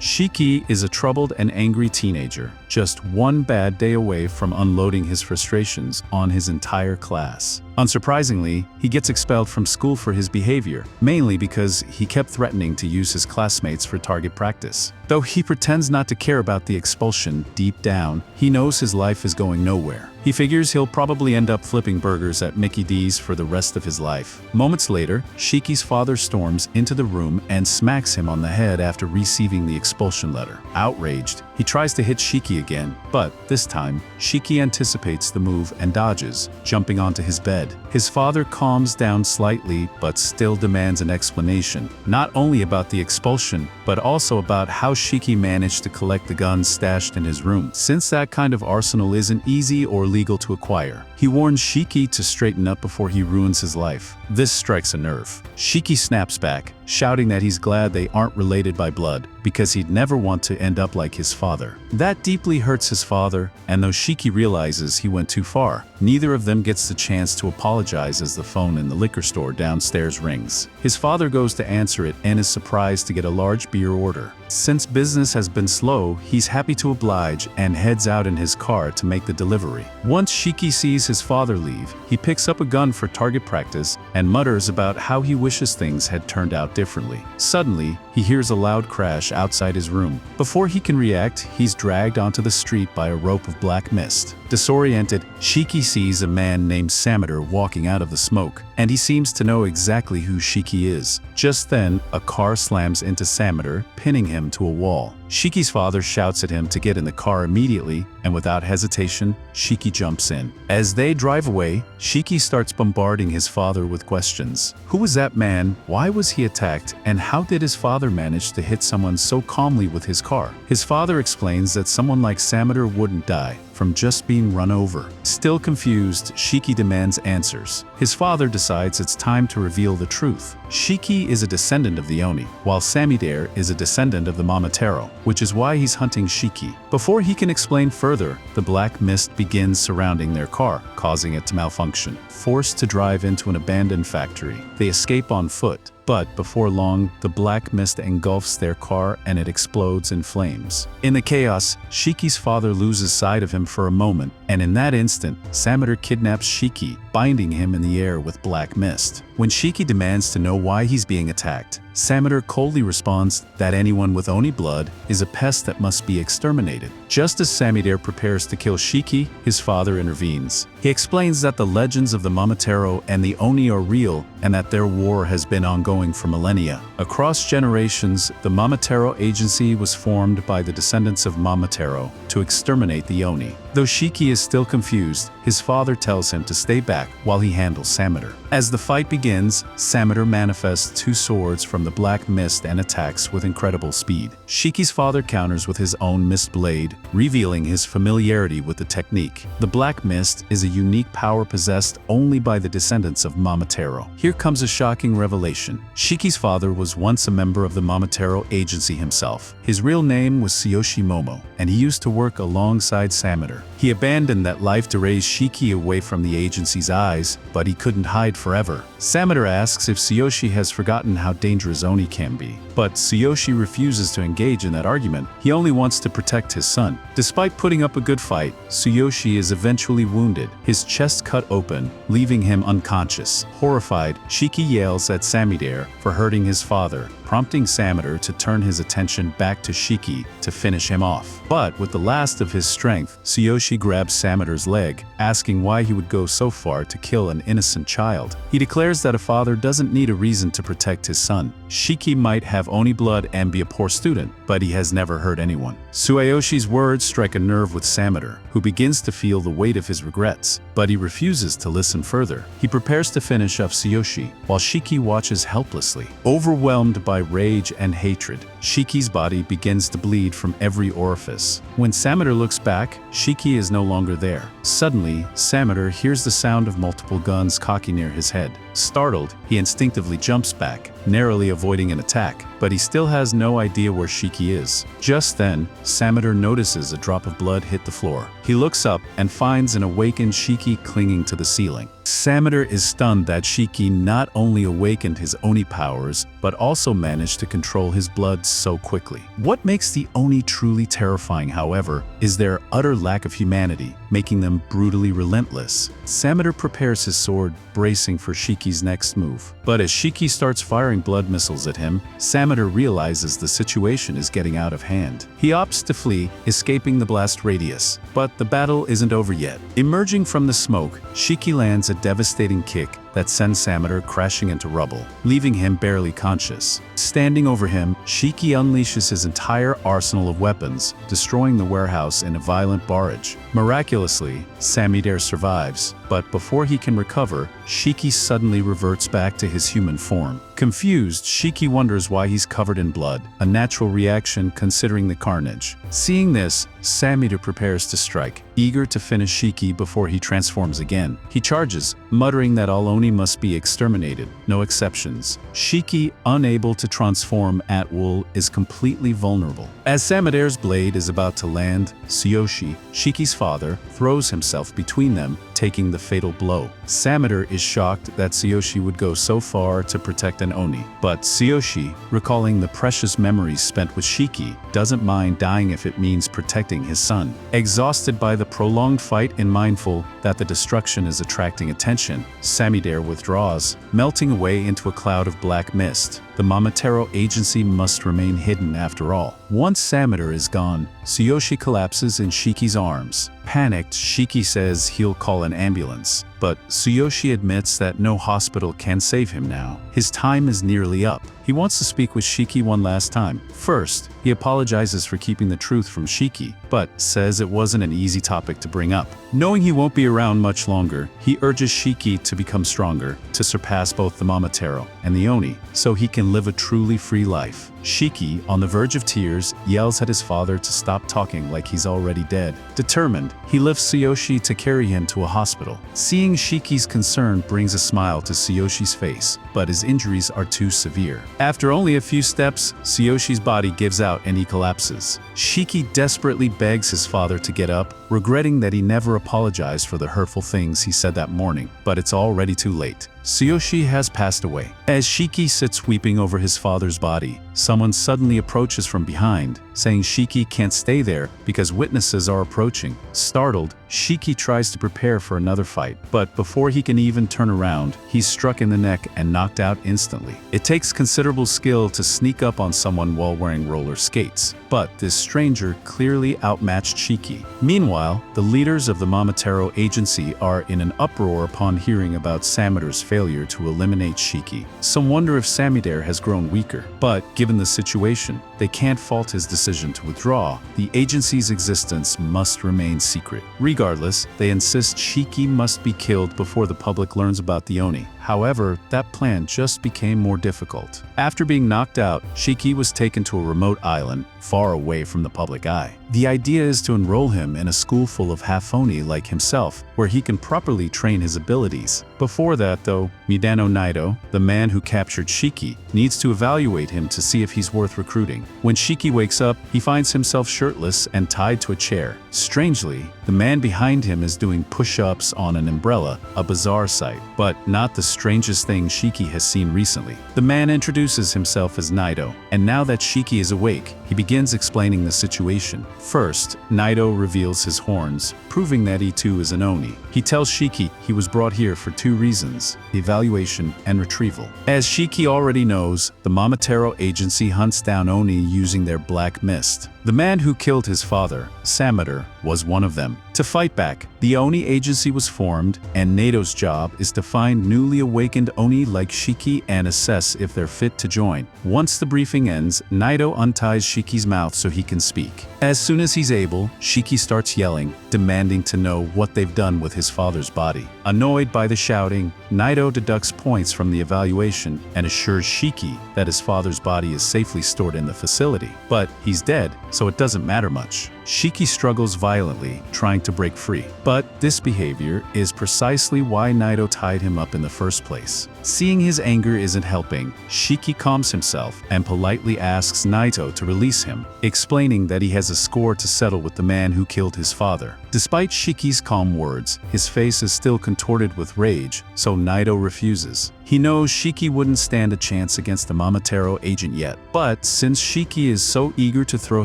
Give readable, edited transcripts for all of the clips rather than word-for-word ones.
Shiki is a troubled and angry teenager, just one bad day away from unloading his frustrations on his entire class. Unsurprisingly, he gets expelled from school for his behavior, mainly because he kept threatening to use his classmates for target practice. Though he pretends not to care about the expulsion, deep down, he knows his life is going nowhere. He figures he'll probably end up flipping burgers at Mickey D's for the rest of his life. Moments later, Shiki's father storms into the room and smacks him on the head after receiving the expulsion letter. Outraged, he tries to hit Shiki again, but this time, Shiki anticipates the move and dodges, jumping onto his bed. His father calms down slightly but still demands an explanation, not only about the expulsion, but also about how Shiki managed to collect the guns stashed in his room, since that kind of arsenal isn't easy or legal to acquire. He warns Shiki to straighten up before he ruins his life. This strikes a nerve. Shiki snaps back, shouting that he's glad they aren't related by blood, because he'd never want to end up like his father. That deeply hurts his father, and though Shiki realizes he went too far, neither of them gets the chance to apologize as the phone in the liquor store downstairs rings. His father goes to answer it and is surprised to get a large beer order. Since business has been slow, he's happy to oblige and heads out in his car to make the delivery. Once Shiki sees his father leave, he picks up a gun for target practice and mutters about how he wishes things had turned out differently. Suddenly, he hears a loud crash outside his room. Before he can react, he's dragged onto the street by a rope of black mist. Disoriented, Shiki sees a man named Sameter walking out of the smoke, and he seems to know exactly who Shiki is. Just then, a car slams into Sameter, pinning him to a wall. Shiki's father shouts at him to get in the car immediately, and without hesitation, Shiki jumps in. As they drive away, Shiki starts bombarding his father with questions. Who was that man? Why was he attacked? And how did his father manage to hit someone so calmly with his car? His father explains that someone like Sameter wouldn't die from just being run over. Still confused, Shiki demands answers. His father decides it's time to reveal the truth. Shiki is a descendant of the Oni, while Samidare is a descendant of the Momotaro, which is why he's hunting Shiki. Before he can explain further, the black mist begins surrounding their car, causing it to malfunction. Forced to drive into an abandoned factory, they escape on foot. But before long, the black mist engulfs their car and it explodes in flames. In the chaos, Shiki's father loses sight of him for a moment, and in that instant, Sameter kidnaps Shiki, binding him in the air with black mist. When Shiki demands to know why he's being attacked, Sameter coldly responds that anyone with Oni blood is a pest that must be exterminated. Just as Samidare prepares to kill Shiki, his father intervenes. He explains that the legends of the Momotaro and the Oni are real and that their war has been ongoing for millennia. Across generations, the Momotaro Agency was formed by the descendants of Momotaro to exterminate the Oni. Though Shiki is still confused, his father tells him to stay back while he handles Sameter. As the fight begins, Sameter manifests two swords from the black mist and attacks with incredible speed. Shiki's father counters with his own mist blade, revealing his familiarity with the technique. The black mist is a unique power possessed only by the descendants of Momotaro. Here comes a shocking revelation. Shiki's father was once a member of the Momotaro Agency himself. His real name was Tsuyoshi Momo, and he used to work alongside Sameter. He abandoned that life to raise Shiki away from the agency's eyes, but he couldn't hide forever. Sameter asks if Tsuyoshi has forgotten how dangerous Oni can be, but Tsuyoshi refuses to engage in that argument. He only wants to protect his son. Despite putting up a good fight, Tsuyoshi is eventually wounded, his chest cut open, leaving him unconscious. Horrified, Shiki yells at Samidare for hurting his father, prompting Sameter to turn his attention back to Shiki to finish him off. But with the last of his strength, Tsuyoshi grabs Sameter's leg, asking why he would go so far to kill an innocent child. He declares that a father doesn't need a reason to protect his son. Shiki might have Oni blood and be a poor student, but he has never hurt anyone. Tsuyoshi words strike a nerve with Sameter, who begins to feel the weight of his regrets, but he refuses to listen further. He prepares to finish off Tsuyoshi, while Shiki watches helplessly. Overwhelmed by rage and hatred, Shiki's body begins to bleed from every orifice. When Sameter looks back, Shiki is no longer there. Suddenly, Sameter hears the sound of multiple guns cocking near his head. Startled, he instinctively jumps back, narrowly avoiding an attack, but he still has no idea where Shiki is. Just then, Sameter notices a drop of blood hit the floor. He looks up and finds an awakened Shiki clinging to the ceiling. Sameter is stunned that Shiki not only awakened his Oni powers, but also managed to control his blood so quickly. What makes the Oni truly terrifying, however, is their utter lack of humanity, making them brutally relentless. Sameter prepares his sword, bracing for Shiki's next move. But as Shiki starts firing blood missiles at him, Sameter realizes the situation is getting out of hand. He opts to flee, escaping the blast radius. But the battle isn't over yet. Emerging from the smoke, Shiki lands a devastating kick that sends Sameter crashing into rubble, leaving him barely conscious. Standing over him, Shiki unleashes his entire arsenal of weapons, destroying the warehouse in a violent barrage. Miraculously, Sameter survives, but before he can recover, Shiki suddenly reverts back to his human form. Confused, Shiki wonders why he's covered in blood, a natural reaction considering the carnage. Seeing this, Sameter prepares to strike, eager to finish Shiki before he transforms again. He charges, muttering that all Oni must be exterminated, no exceptions. Shiki, unable to transform at will, is completely vulnerable. As Sameter's blade is about to land, Tsuyoshi, Shiki's father, throws himself between them, taking the fatal blow. Sameter is shocked that Tsuyoshi would go so far to protect an Oni, but Tsuyoshi, recalling the precious memories spent with Shiki, doesn't mind dying if it means protecting his son. Exhausted by the prolonged fight and mindful that the destruction is attracting attention, Sameter withdraws, melting away into a cloud of black mist. The Mamatero agency must remain hidden after all. Once Sameter is gone, Tsuyoshi collapses in Shiki's arms. Panicked, Shiki says he'll call an ambulance, but Tsuyoshi admits that no hospital can save him now. His time is nearly up. He wants to speak with Shiki one last time. First, he apologizes for keeping the truth from Shiki, but says it wasn't an easy topic to bring up. Knowing he won't be around much longer, he urges Shiki to become stronger, to surpass both the Mamatero and the Oni, so he can live a truly free life. Shiki, on the verge of tears, yells at his father to stop talking like he's already dead. Determined, he lifts Tsuyoshi to carry him to a hospital. Seeing Shiki's concern brings a smile to Tsuyoshi's face, but his injuries are too severe. After only a few steps, Tsuyoshi's body gives out and he collapses. Shiki desperately begs his father to get up, regretting that he never apologized for the hurtful things he said that morning, but it's already too late. Tsuyoshi has passed away. As Shiki sits weeping over his father's body, someone suddenly approaches from behind, saying Shiki can't stay there because witnesses are approaching. Startled, Shiki tries to prepare for another fight, but before he can even turn around, he's struck in the neck and knocked out instantly. It takes considerable skill to sneak up on someone while wearing roller skates, but this stranger clearly outmatched Shiki. Meanwhile, the leaders of the Mamatero agency are in an uproar upon hearing about Sameter's failure to eliminate Shiki. Some wonder if Sameter has grown weaker, but given the situation, they can't fault his decision to withdraw. The agency's existence must remain secret. Regardless, they insist Shiki must be killed before the public learns about the Oni. However, that plan just became more difficult. After being knocked out, Shiki was taken to a remote island, far away from the public eye. The idea is to enroll him in a school full of half-Oni like himself, where he can properly train his abilities. Before that, though, Midano Naito, the man who captured Shiki, needs to evaluate him to see if he's worth recruiting. When Shiki wakes up, he finds himself shirtless and tied to a chair. Strangely, the man behind him is doing push-ups on an umbrella, a bizarre sight, but not the strangest thing Shiki has seen recently. The man introduces himself as Naito, and now that Shiki is awake, he begins explaining the situation. First, Naito reveals his horns, proving that he too is an Oni. He tells Shiki he was brought here for two reasons: evaluation and retrieval. As Shiki already knows, the Mamatero agency hunts down Oni using their black mist. The man who killed his father, Sameter, was one of them. To fight back, the Oni agency was formed, and Naito's job is to find newly awakened Oni like Shiki and assess if they're fit to join. Once the briefing ends, Naito unties Shiki's mouth so he can speak. As soon as he's able, Shiki starts yelling, demanding to know what they've done with his father's body. Annoyed by the shouting, Naito deducts points from the evaluation and assures Shiki that his father's body is safely stored in the facility. But he's dead, so it doesn't matter much. Shiki struggles violently, trying to break free. But this behavior is precisely why Naito tied him up in the first place. Seeing his anger isn't helping, Shiki calms himself and politely asks Naito to release him, explaining that he has a score to settle with the man who killed his father. Despite Shiki's calm words, his face is still contorted with rage, so Naito refuses. He knows Shiki wouldn't stand a chance against the Mamoru agent yet, but since Shiki is so eager to throw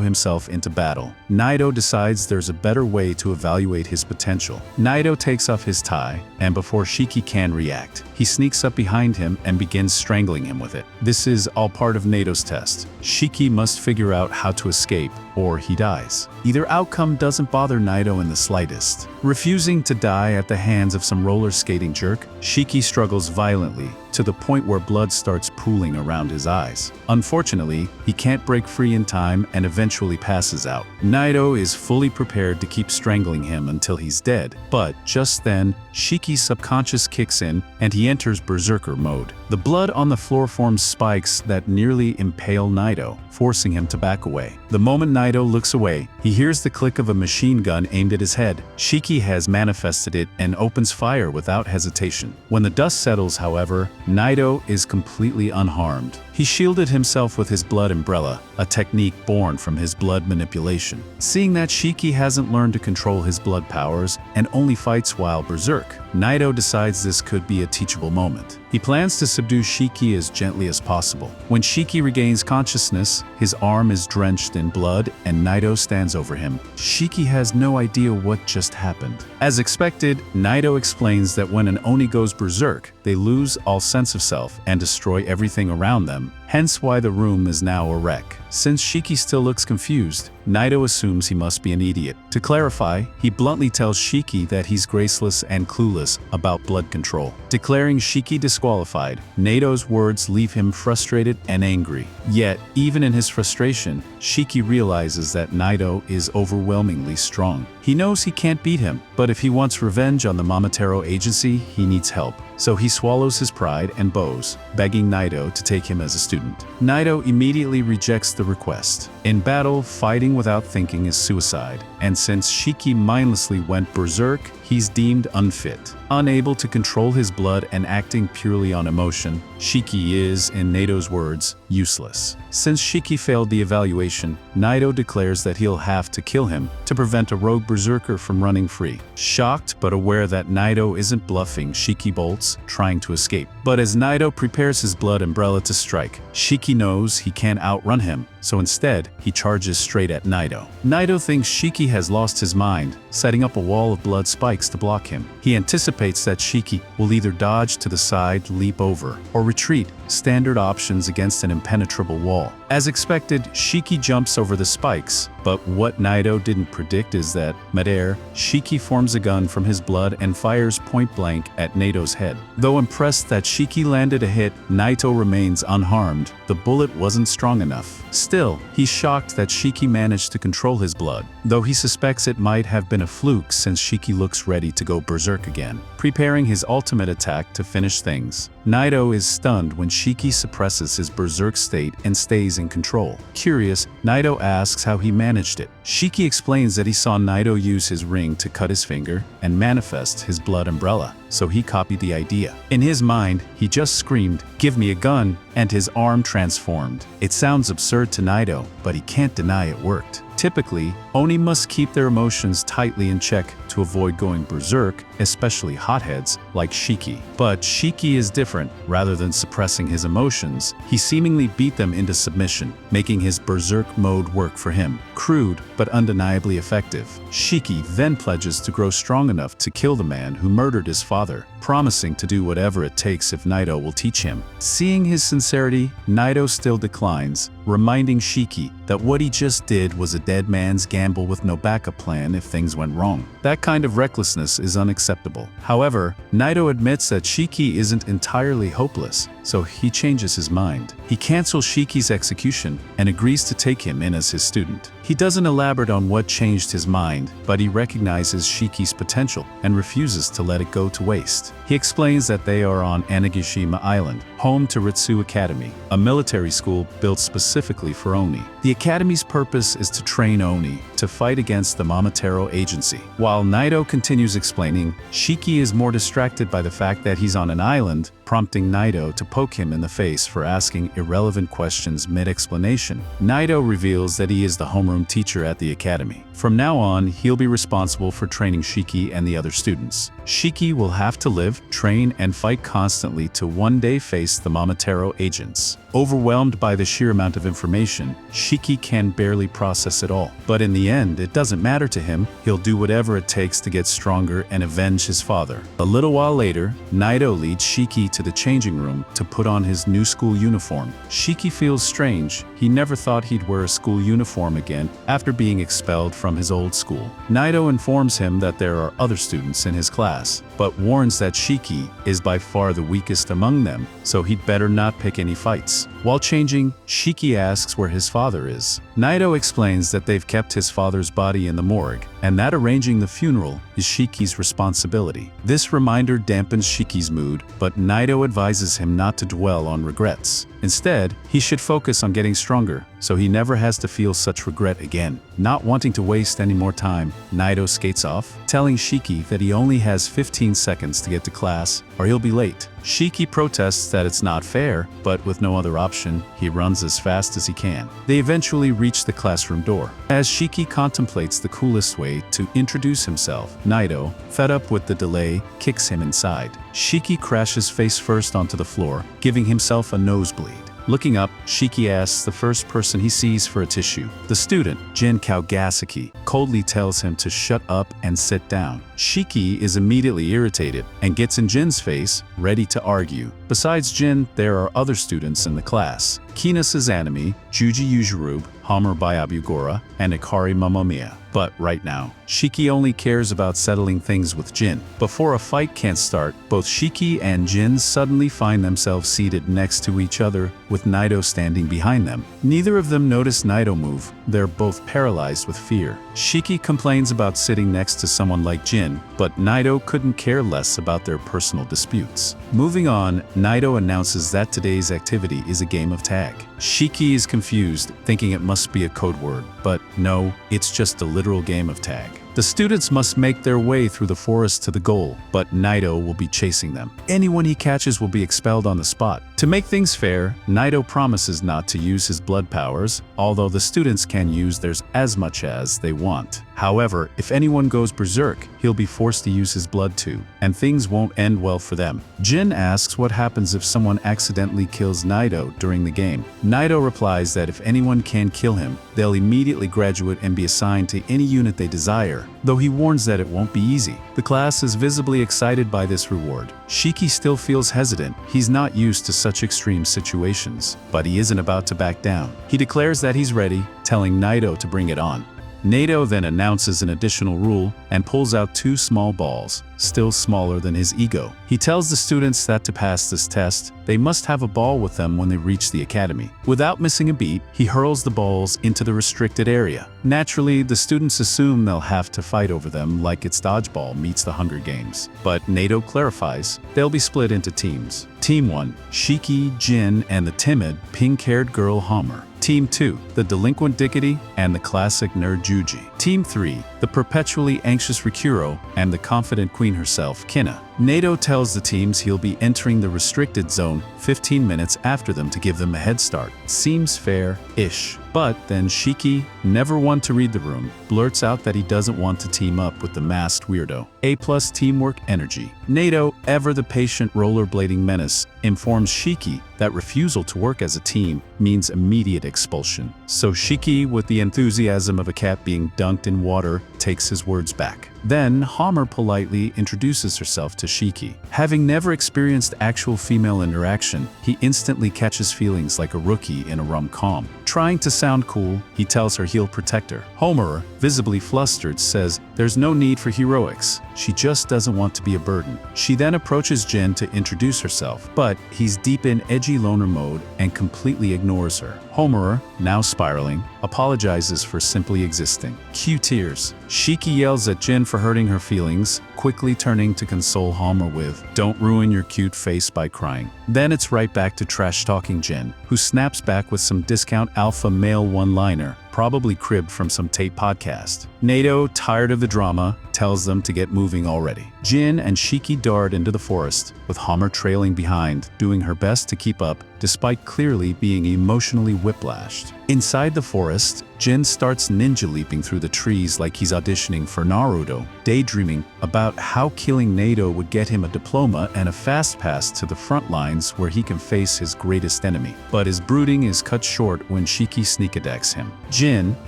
himself into battle, Naito decides there's a better way to evaluate his potential. Naito takes off his tie, and before Shiki can react, he sneaks up behind him and begins strangling him with it. This is all part of Naito's test. Shiki must figure out how to escape, or he dies. Either outcome doesn't bother Naito in the slightest. Refusing to die at the hands of some roller skating jerk, Shiki struggles violently, to the point where blood starts pooling around his eyes. Unfortunately, he can't break free in time and eventually passes out. Naito is fully prepared to keep strangling him until he's dead, but just then, Shiki's subconscious kicks in and he enters Berserker mode. The blood on the floor forms spikes that nearly impale Naito, forcing him to back away. The moment Naito looks away, he hears the click of a machine gun aimed at his head. Shiki has manifested it and opens fire without hesitation. When the dust settles, however, Naito is completely unharmed. He shielded himself with his blood umbrella, a technique born from his blood manipulation. Seeing that Shiki hasn't learned to control his blood powers and only fights while berserk, Naito decides this could be a teachable moment. He plans to subdue Shiki as gently as possible. When Shiki regains consciousness, his arm is drenched in blood and Naito stands over him. Shiki has no idea what just happened. As expected, Naito explains that when an Oni goes berserk, they lose all sense of self and destroy everything around them, hence why the room is now a wreck. Since Shiki still looks confused, Naito assumes he must be an idiot. To clarify, he bluntly tells Shiki that he's graceless and clueless about blood control. Declaring Shiki disqualified, Naito's words leave him frustrated and angry. Yet, even in his frustration, Shiki realizes that Naito is overwhelmingly strong. He knows he can't beat him, but if he wants revenge on the Mamoru agency, he needs help. So he swallows his pride and bows, begging Naito to take him as a student. Naito immediately rejects the request. In battle, fighting without thinking is suicide, and since Shiki mindlessly went berserk, he's deemed unfit. Unable to control his blood and acting purely on emotion, Shiki is, in Naito's words, useless. Since Shiki failed the evaluation, Naito declares that he'll have to kill him to prevent a rogue berserker from running free. Shocked but aware that Naito isn't bluffing, Shiki bolts, trying to escape. But as Naito prepares his blood umbrella to strike, Shiki knows he can't outrun him, so instead, he charges straight at Naito. Naito thinks Shiki has lost his mind, setting up a wall of blood spikes to block him. He anticipates that Shiki will either dodge to the side, leap over, or retreat, standard options against an impenetrable wall. As expected, Shiki jumps over the spikes, but what Naito didn't predict is that, midair, Shiki forms a gun from his blood and fires point blank at Naito's head. Though impressed that Shiki landed a hit, Naito remains unharmed. The bullet wasn't strong enough. Still, he's shocked that Shiki managed to control his blood, though he suspects it might have been a fluke since Shiki looks ready to go berserk again, preparing his ultimate attack to finish things. Naito is stunned when Shiki suppresses his berserk state and stays in control. Curious, Naito asks how he managed it. Shiki explains that he saw Naito use his ring to cut his finger and manifest his blood umbrella, so he copied the idea. In his mind, he just screamed, "Give me a gun," and his arm transformed. It sounds absurd to Naito, but he can't deny it worked. Typically, Oni must keep their emotions tightly in check to avoid going berserk, especially hotheads like Shiki. But Shiki is different. Rather than suppressing his emotions, he seemingly beat them into submission, making his berserk mode work for him. Crude, but undeniably effective. Shiki then pledges to grow strong enough to kill the man who murdered his father, promising to do whatever it takes if Naito will teach him. Seeing his sincerity, Naito still declines, reminding Shiki that what he just did was a dead man's gamble with no backup plan if things went wrong. That kind of recklessness is unacceptable. However, Naito admits that Shiki isn't entirely hopeless, so he changes his mind. He cancels Shiki's execution and agrees to take him in as his student. He doesn't elaborate on what changed his mind, but he recognizes Shiki's potential and refuses to let it go to waste. He explains that they are on Anagishima Island, home to Ritsu Academy, a military school built specifically for Oni. The academy's purpose is to train Oni to fight against the Mamoru agency. While Naito continues explaining, Shiki is more distracted by the fact that he's on an island, prompting Naito to poke him in the face for asking irrelevant questions mid-explanation. Naito reveals that he is the homeroom teacher at the academy. From now on, he'll be responsible for training Shiki and the other students. Shiki will have to live, train, and fight constantly to one day face the Momotaro agents. Overwhelmed by the sheer amount of information, Shiki can barely process it all. But in the end, it doesn't matter to him. He'll do whatever it takes to get stronger and avenge his father. A little while later, Naito leads Shiki to the changing room to put on his new school uniform. Shiki feels strange. He never thought he'd wear a school uniform again after being expelled from his old school. Naito informs him that there are other students in his class, but warns that Shiki is by far the weakest among them, so he'd better not pick any fights. While changing, Shiki asks where his father is. Naito explains that they've kept his father's body in the morgue, and that arranging the funeral is Shiki's responsibility. This reminder dampens Shiki's mood, but Naito advises him not to dwell on regrets. Instead, he should focus on getting stronger, so he never has to feel such regret again. Not wanting to waste any more time, Naito skates off, telling Shiki that he only has 15 seconds to get to class, or he'll be late. Shiki protests that it's not fair, but with no other option, he runs as fast as he can. They eventually reach the classroom door. As Shiki contemplates the coolest way to introduce himself, Naito, fed up with the delay, kicks him inside. Shiki crashes face first onto the floor, giving himself a nosebleed. Looking up, Shiki asks the first person he sees for a tissue. The student, Jin Kaugasaki, coldly tells him to shut up and sit down. Shiki is immediately irritated and gets in Jin's face, ready to argue. Besides Jin, there are other students in the class. Kina Sazanami, Juji Yujirube, Homer Bayabugora, and Ikari Mamamiya. But right now, Shiki only cares about settling things with Jin. Before a fight can start, both Shiki and Jin suddenly find themselves seated next to each other, with Naito standing behind them. Neither of them notice Naito move. They're both paralyzed with fear. Shiki complains about sitting next to someone like Jin, but Naito couldn't care less about their personal disputes. Moving on, Naito announces that today's activity is a game of tag. Shiki is confused, thinking it must be a code word, but no, it's just a literal game of tag. The students must make their way through the forest to the goal, but Naito will be chasing them. Anyone he catches will be expelled on the spot. To make things fair, Naito promises not to use his blood powers, although the students can use theirs as much as they want. However, if anyone goes berserk, he'll be forced to use his blood too, and things won't end well for them. Jin asks what happens if someone accidentally kills Naito during the game. Naito replies that if anyone can kill him, they'll immediately graduate and be assigned to any unit they desire, though he warns that it won't be easy. The class is visibly excited by this reward. Shiki still feels hesitant. He's not used to such extreme situations, but he isn't about to back down. He declares that he's ready, telling Naito to bring it on. Naito then announces an additional rule and pulls out 2 small balls, still smaller than his ego. He tells the students that to pass this test, they must have a ball with them when they reach the academy. Without missing a beat, he hurls the balls into the restricted area. Naturally, the students assume they'll have to fight over them like it's dodgeball meets the Hunger Games. But Naito clarifies, they'll be split into teams. Team 1, Shiki, Jin, and the timid, pink-haired girl Homer. Team 2, the delinquent Dickety and the classic nerd Juji. Team 3, the perpetually anxious Rikuro and the confident queen herself, Kina. Naito tells the teams he'll be entering the restricted zone 15 minutes after them to give them a head start. Seems fair-ish. But then Shiki, never one to read the room, blurts out that he doesn't want to team up with the masked weirdo. A+ teamwork energy. Naito, ever the patient rollerblading menace, informs Shiki that refusal to work as a team means immediate expulsion. So Shiki, with the enthusiasm of a cat being dunked in water, takes his words back. Then Homer politely introduces herself to Shiki. Having never experienced actual female interaction, he instantly catches feelings like a rookie in a rom-com. Trying to sound cool, he tells her he'll protect her. Homer, visibly flustered, says there's no need for heroics. She just doesn't want to be a burden. She then approaches Jin to introduce herself, but he's deep in edgy loner mode and completely ignores her. Homer, now spiraling, apologizes for simply existing. Cue tears. Shiki yells at Jin for hurting her feelings, quickly turning to console Homer with, "Don't ruin your cute face by crying." Then it's right back to trash-talking Jin, who snaps back with some discount alpha male one-liner, probably cribbed from some tape podcast. Nato, tired of the drama, tells them to get moving already. Jin and Shiki dart into the forest, with Hammer trailing behind, doing her best to keep up, despite clearly being emotionally whiplashed. Inside the forest, Jin starts ninja leaping through the trees like he's auditioning for Naruto, daydreaming about how killing Nato would get him a diploma and a fast pass to the front lines where he can face his greatest enemy. But his brooding is cut short when Shiki sneak attacks him. Jin,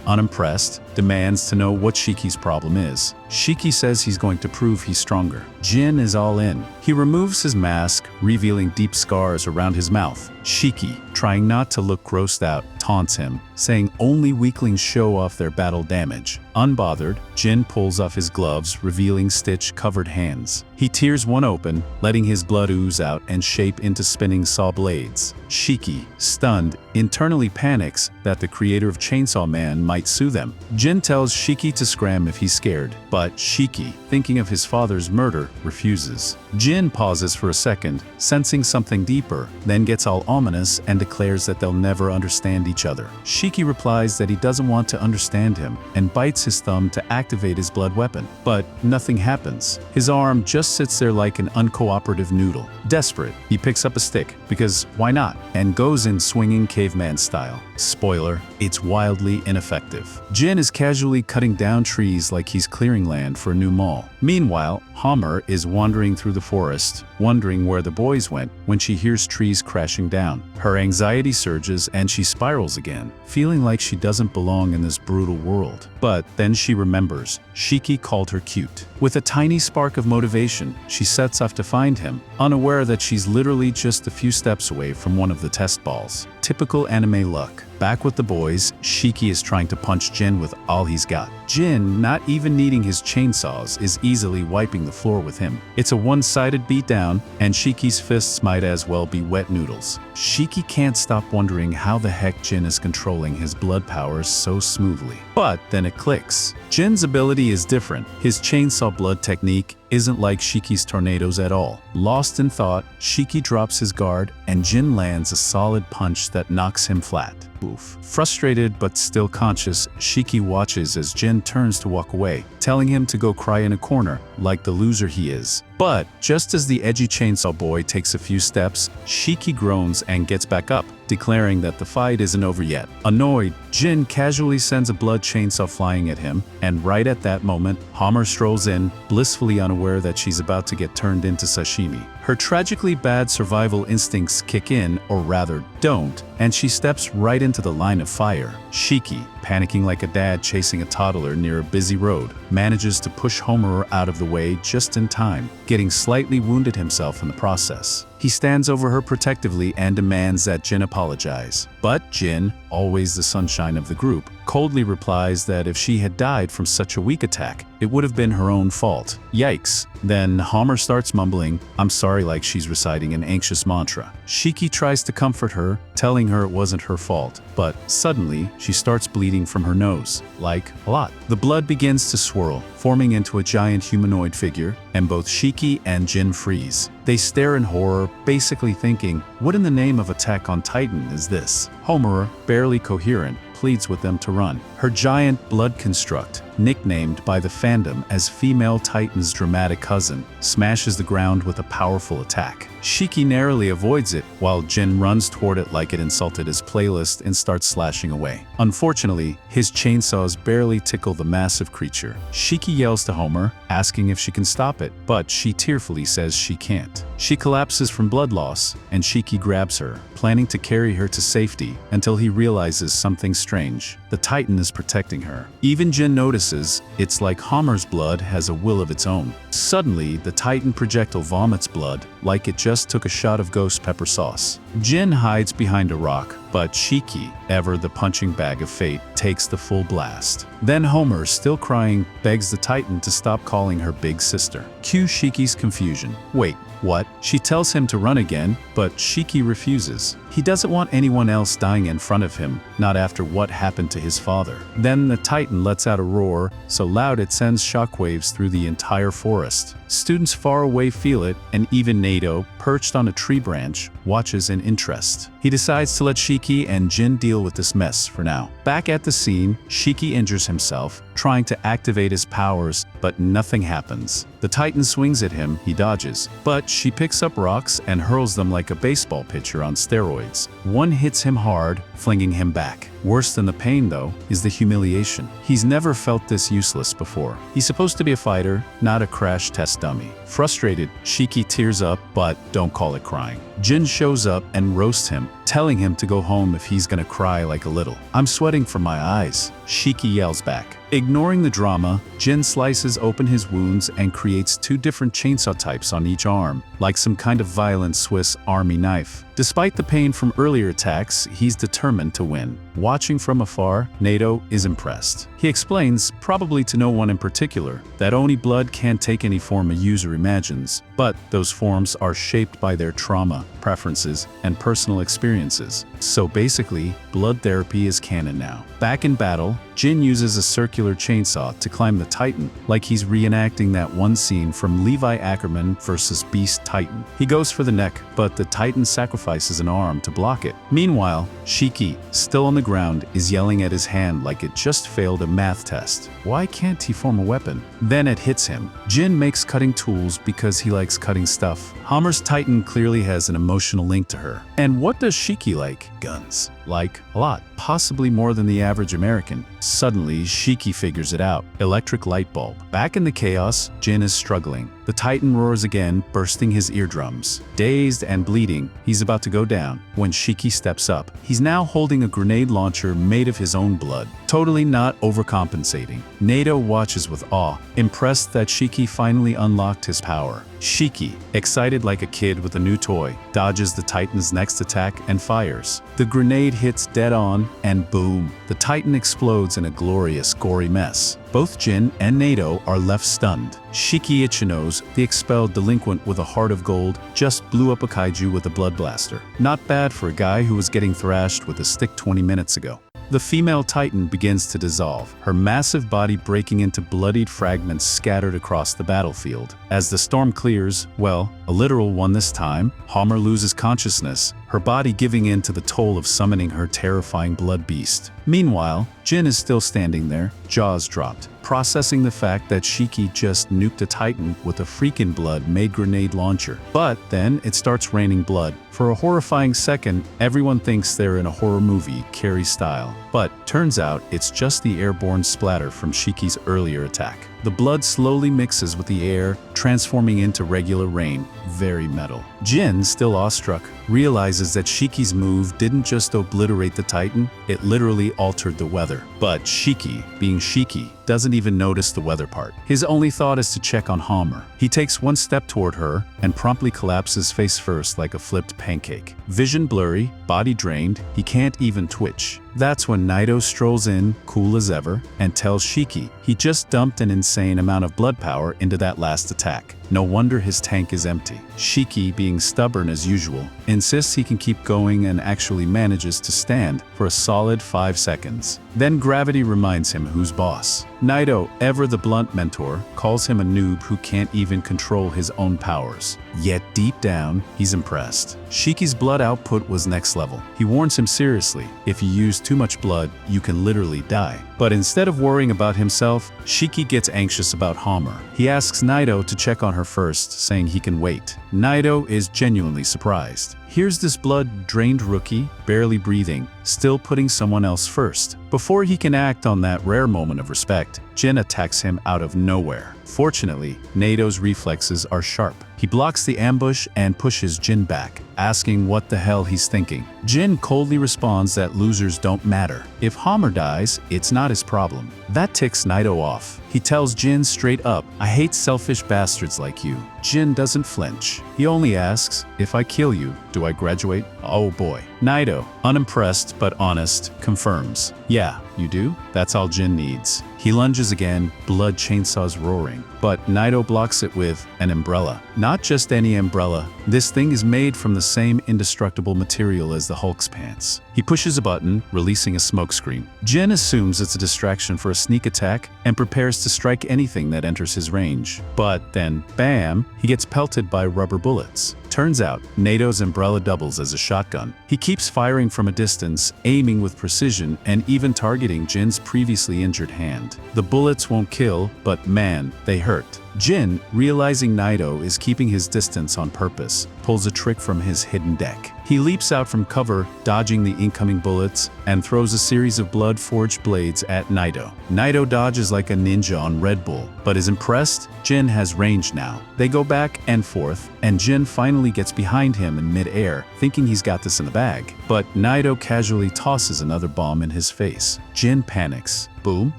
unimpressed, demands to know what Shiki's problem is. Shiki says he's going to prove he's stronger. Jin is all in. He removes his mask, revealing deep scars around his mouth. Shiki, trying not to look grossed out, taunts him, saying only weaklings show off their battle damage. Unbothered, Jin pulls off his gloves, revealing stitch-covered hands. He tears one open, letting his blood ooze out and shape into spinning saw blades. Shiki, stunned, internally panics that the creator of Chainsaw Man might sue them. Jin tells Shiki to scram if he's scared, but Shiki, thinking of his father's murder, refuses. Jin pauses for a second, sensing something deeper, then gets all ominous and declares that they'll never understand each other. Shiki replies that he doesn't want to understand him and bites his thumb to activate his blood weapon. But nothing happens. His arm just sits there like an uncooperative noodle. Desperate, he picks up a stick, because why not, and goes in swinging caveman style. Spoiler, it's wildly ineffective. Jin is casually cutting down trees like he's clearing land for a new mall. Meanwhile, Hammer is wandering through the forest, wondering where the boys went when she hears trees crashing down. Her anxiety surges and she spirals again, feeling like she doesn't belong in this brutal world. But then she remembers, Shiki called her cute. With a tiny spark of motivation, she sets off to find him, unaware that she's literally just a few steps away from one of the test balls. Typical anime luck. Back with the boys, Shiki is trying to punch Jin with all he's got. Jin, not even needing his chainsaws, is easily wiping the floor with him. It's a one-sided beatdown, and Shiki's fists might as well be wet noodles. Shiki can't stop wondering how the heck Jin is controlling his blood powers so smoothly. But then it clicks. Jin's ability is different. His chainsaw blood technique isn't like Shiki's tornadoes at all. Lost in thought, Shiki drops his guard, and Jin lands a solid punch that knocks him flat. Oof. Frustrated but still conscious, Shiki watches as Jin turns to walk away, telling him to go cry in a corner, like the loser he is. But just as the edgy chainsaw boy takes a few steps, Shiki groans and gets back up, declaring that the fight isn't over yet. Annoyed, Jin casually sends a blood chainsaw flying at him, and right at that moment, Hammer strolls in, blissfully unaware that she's about to get turned into sashimi. Her tragically bad survival instincts kick in, or rather, don't, and she steps right into the line of fire. Shiki, panicking like a dad chasing a toddler near a busy road, manages to push Homer out of the way just in time, getting slightly wounded himself in the process. He stands over her protectively and demands that Jin apologize. But Jin, always the sunshine of the group, coldly replies that if she had died from such a weak attack, it would have been her own fault. Yikes. Then Hammer starts mumbling, "I'm sorry," like she's reciting an anxious mantra. Shiki tries to comfort her, telling her it wasn't her fault, but suddenly she starts bleeding from her nose, like a lot. The blood begins to swirl, forming into a giant humanoid figure, and both Shiki and Jin freeze. They stare in horror, basically thinking, what in the name of Attack on Titan is this? Homer, barely coherent, pleads with them to run. Her giant blood construct, nicknamed by the fandom as Female Titan's dramatic cousin, smashes the ground with a powerful attack. Shiki narrowly avoids it, while Jin runs toward it like it insulted his playlist and starts slashing away. Unfortunately, his chainsaws barely tickle the massive creature. Shiki yells to Homer, asking if she can stop it, but she tearfully says she can't. She collapses from blood loss, and Shiki grabs her, planning to carry her to safety until he realizes something strange. The Titan is protecting her. Even Jin notices, it's like Homer's blood has a will of its own. Suddenly, the Titan projectile vomits blood, like it just took a shot of ghost pepper sauce. Jin hides behind a rock, but Shiki, ever the punching bag of fate, takes the full blast. Then Homer, still crying, begs the Titan to stop calling her big sister. Cue Shiki's confusion. Wait, what? She tells him to run again, but Shiki refuses. He doesn't want anyone else dying in front of him, not after what happened to his father. Then the Titan lets out a roar, so loud it sends shockwaves through the entire forest. Students far away feel it, and even Nato, perched on a tree branch, watches in interest. He decides to let Shiki and Jin deal with this mess for now. Back at the scene, Shiki injures himself, trying to activate his powers, but nothing happens. The Titan swings at him, he dodges, but she picks up rocks and hurls them like a baseball pitcher on steroids. One hits him hard, flinging him back. Worse than the pain, though, is the humiliation. He's never felt this useless before. He's supposed to be a fighter, not a crash test dummy. Frustrated, Shiki tears up, but don't call it crying. Jin shows up and roasts him, telling him to go home if he's gonna cry like a little. "I'm sweating from my eyes," Shiki yells back. Ignoring the drama, Jin slices open his wounds and creates 2 different chainsaw types on each arm, like some kind of violent Swiss army knife. Despite the pain from earlier attacks, he's determined to win. Watching from afar, Nato is impressed. He explains, probably to no one in particular, that Oni blood can't take any form a user imagines, but those forms are shaped by their trauma, preferences, and personal experiences. So basically, blood therapy is canon now. Back in battle, Jin uses a circular chainsaw to climb the Titan, like he's reenacting that one scene from Levi Ackerman vs. Beast Titan. He goes for the neck, but the Titan sacrifices an arm to block it. Meanwhile, Shiki, still on the ground, is yelling at his hand like it just failed a math test. Why can't he form a weapon? Then it hits him. Jin makes cutting tools because he likes cutting stuff. Hammer's Titan clearly has an emotional link to her. And what does Shiki like? Guns. Like, a lot. Possibly more than the average American. Suddenly, Shiki figures it out. Electric light bulb. Back in the chaos, Jin is struggling. The Titan roars again, bursting his eardrums. Dazed and bleeding, he's about to go down when Shiki steps up. He's now holding a grenade launcher made of his own blood. Totally not overcompensating. Nato watches with awe, impressed that Shiki finally unlocked his power. Shiki, excited like a kid with a new toy, dodges the Titan's next attack and fires. The grenade hits dead on, and boom, the Titan explodes in a glorious, gory mess. Both Jin and Nato are left stunned. Shiki Ichinos, the expelled delinquent with a heart of gold, just blew up a kaiju with a blood blaster. Not bad for a guy who was getting thrashed with a stick 20 minutes ago. The female Titan begins to dissolve, her massive body breaking into bloodied fragments scattered across the battlefield. As the storm clears, well, a literal one this time, Hammer loses consciousness, her body giving in to the toll of summoning her terrifying blood beast. Meanwhile, Jin is still standing there, jaws dropped, processing the fact that Shiki just nuked a Titan with a freaking blood-made grenade launcher. But then it starts raining blood. For a horrifying second, everyone thinks they're in a horror movie, Carrie style. But turns out it's just the airborne splatter from Shiki's earlier attack. The blood slowly mixes with the air, transforming into regular rain. Very metal. Jin, still awestruck, realizes that Shiki's move didn't just obliterate the Titan, it literally altered the weather. But Shiki, being Shiki, doesn't even notice the weather part. His only thought is to check on Hammer. He takes one step toward her and promptly collapses face first like a flipped pancake. Vision blurry, body drained, he can't even twitch. That's when Naito strolls in, cool as ever, and tells Shiki he just dumped an insane amount of blood power into that last attack. No wonder his tank is empty. Shiki, being stubborn as usual, insists he can keep going and actually manages to stand for a solid 5 seconds. Then gravity reminds him who's boss. Naito, ever the blunt mentor, calls him a noob who can't even control his own powers. Yet deep down, he's impressed. Shiki's blood output was next level. He warns him seriously, if you use too much blood, you can literally die. But instead of worrying about himself, Shiki gets anxious about Hammer. He asks Naito to check on her first, saying he can wait. Naito is genuinely surprised. Here's this blood-drained rookie, barely breathing, still putting someone else first. Before he can act on that rare moment of respect, Jin attacks him out of nowhere. Fortunately, Naito's reflexes are sharp. He blocks the ambush and pushes Jin back, asking what the hell he's thinking. Jin coldly responds that losers don't matter. If Hammer dies, it's not his problem. That ticks Naito off. He tells Jin straight up, "I hate selfish bastards like you." Jin doesn't flinch. He only asks, "If I kill you, do I graduate?" Oh boy. Naito, unimpressed but honest, confirms, "Yeah, you do?" That's all Jin needs. He lunges again, blood chainsaws roaring, but Naito blocks it with an umbrella. Not just any umbrella. This thing is made from the same indestructible material as the Hulk's pants. He pushes a button, releasing a smokescreen. Jin assumes it's a distraction for a sneak attack and prepares to strike anything that enters his range. But then, bam, he gets pelted by rubber bullets. Turns out, Naito's umbrella doubles as a shotgun. He keeps firing from a distance, aiming with precision and even targeting Jin's previously injured hand. The bullets won't kill, but man, they hurt. Jin, realizing Naito is keeping his distance on purpose, pulls a trick from his hidden deck. He leaps out from cover, dodging the incoming bullets, and throws a series of blood-forged blades at Naito. Naito dodges like a ninja on Red Bull, but is impressed. Jin has range now. They go back and forth, and Jin finally gets behind him in mid-air, thinking he's got this in the bag. But Naito casually tosses another bomb in his face. Jin panics. Boom?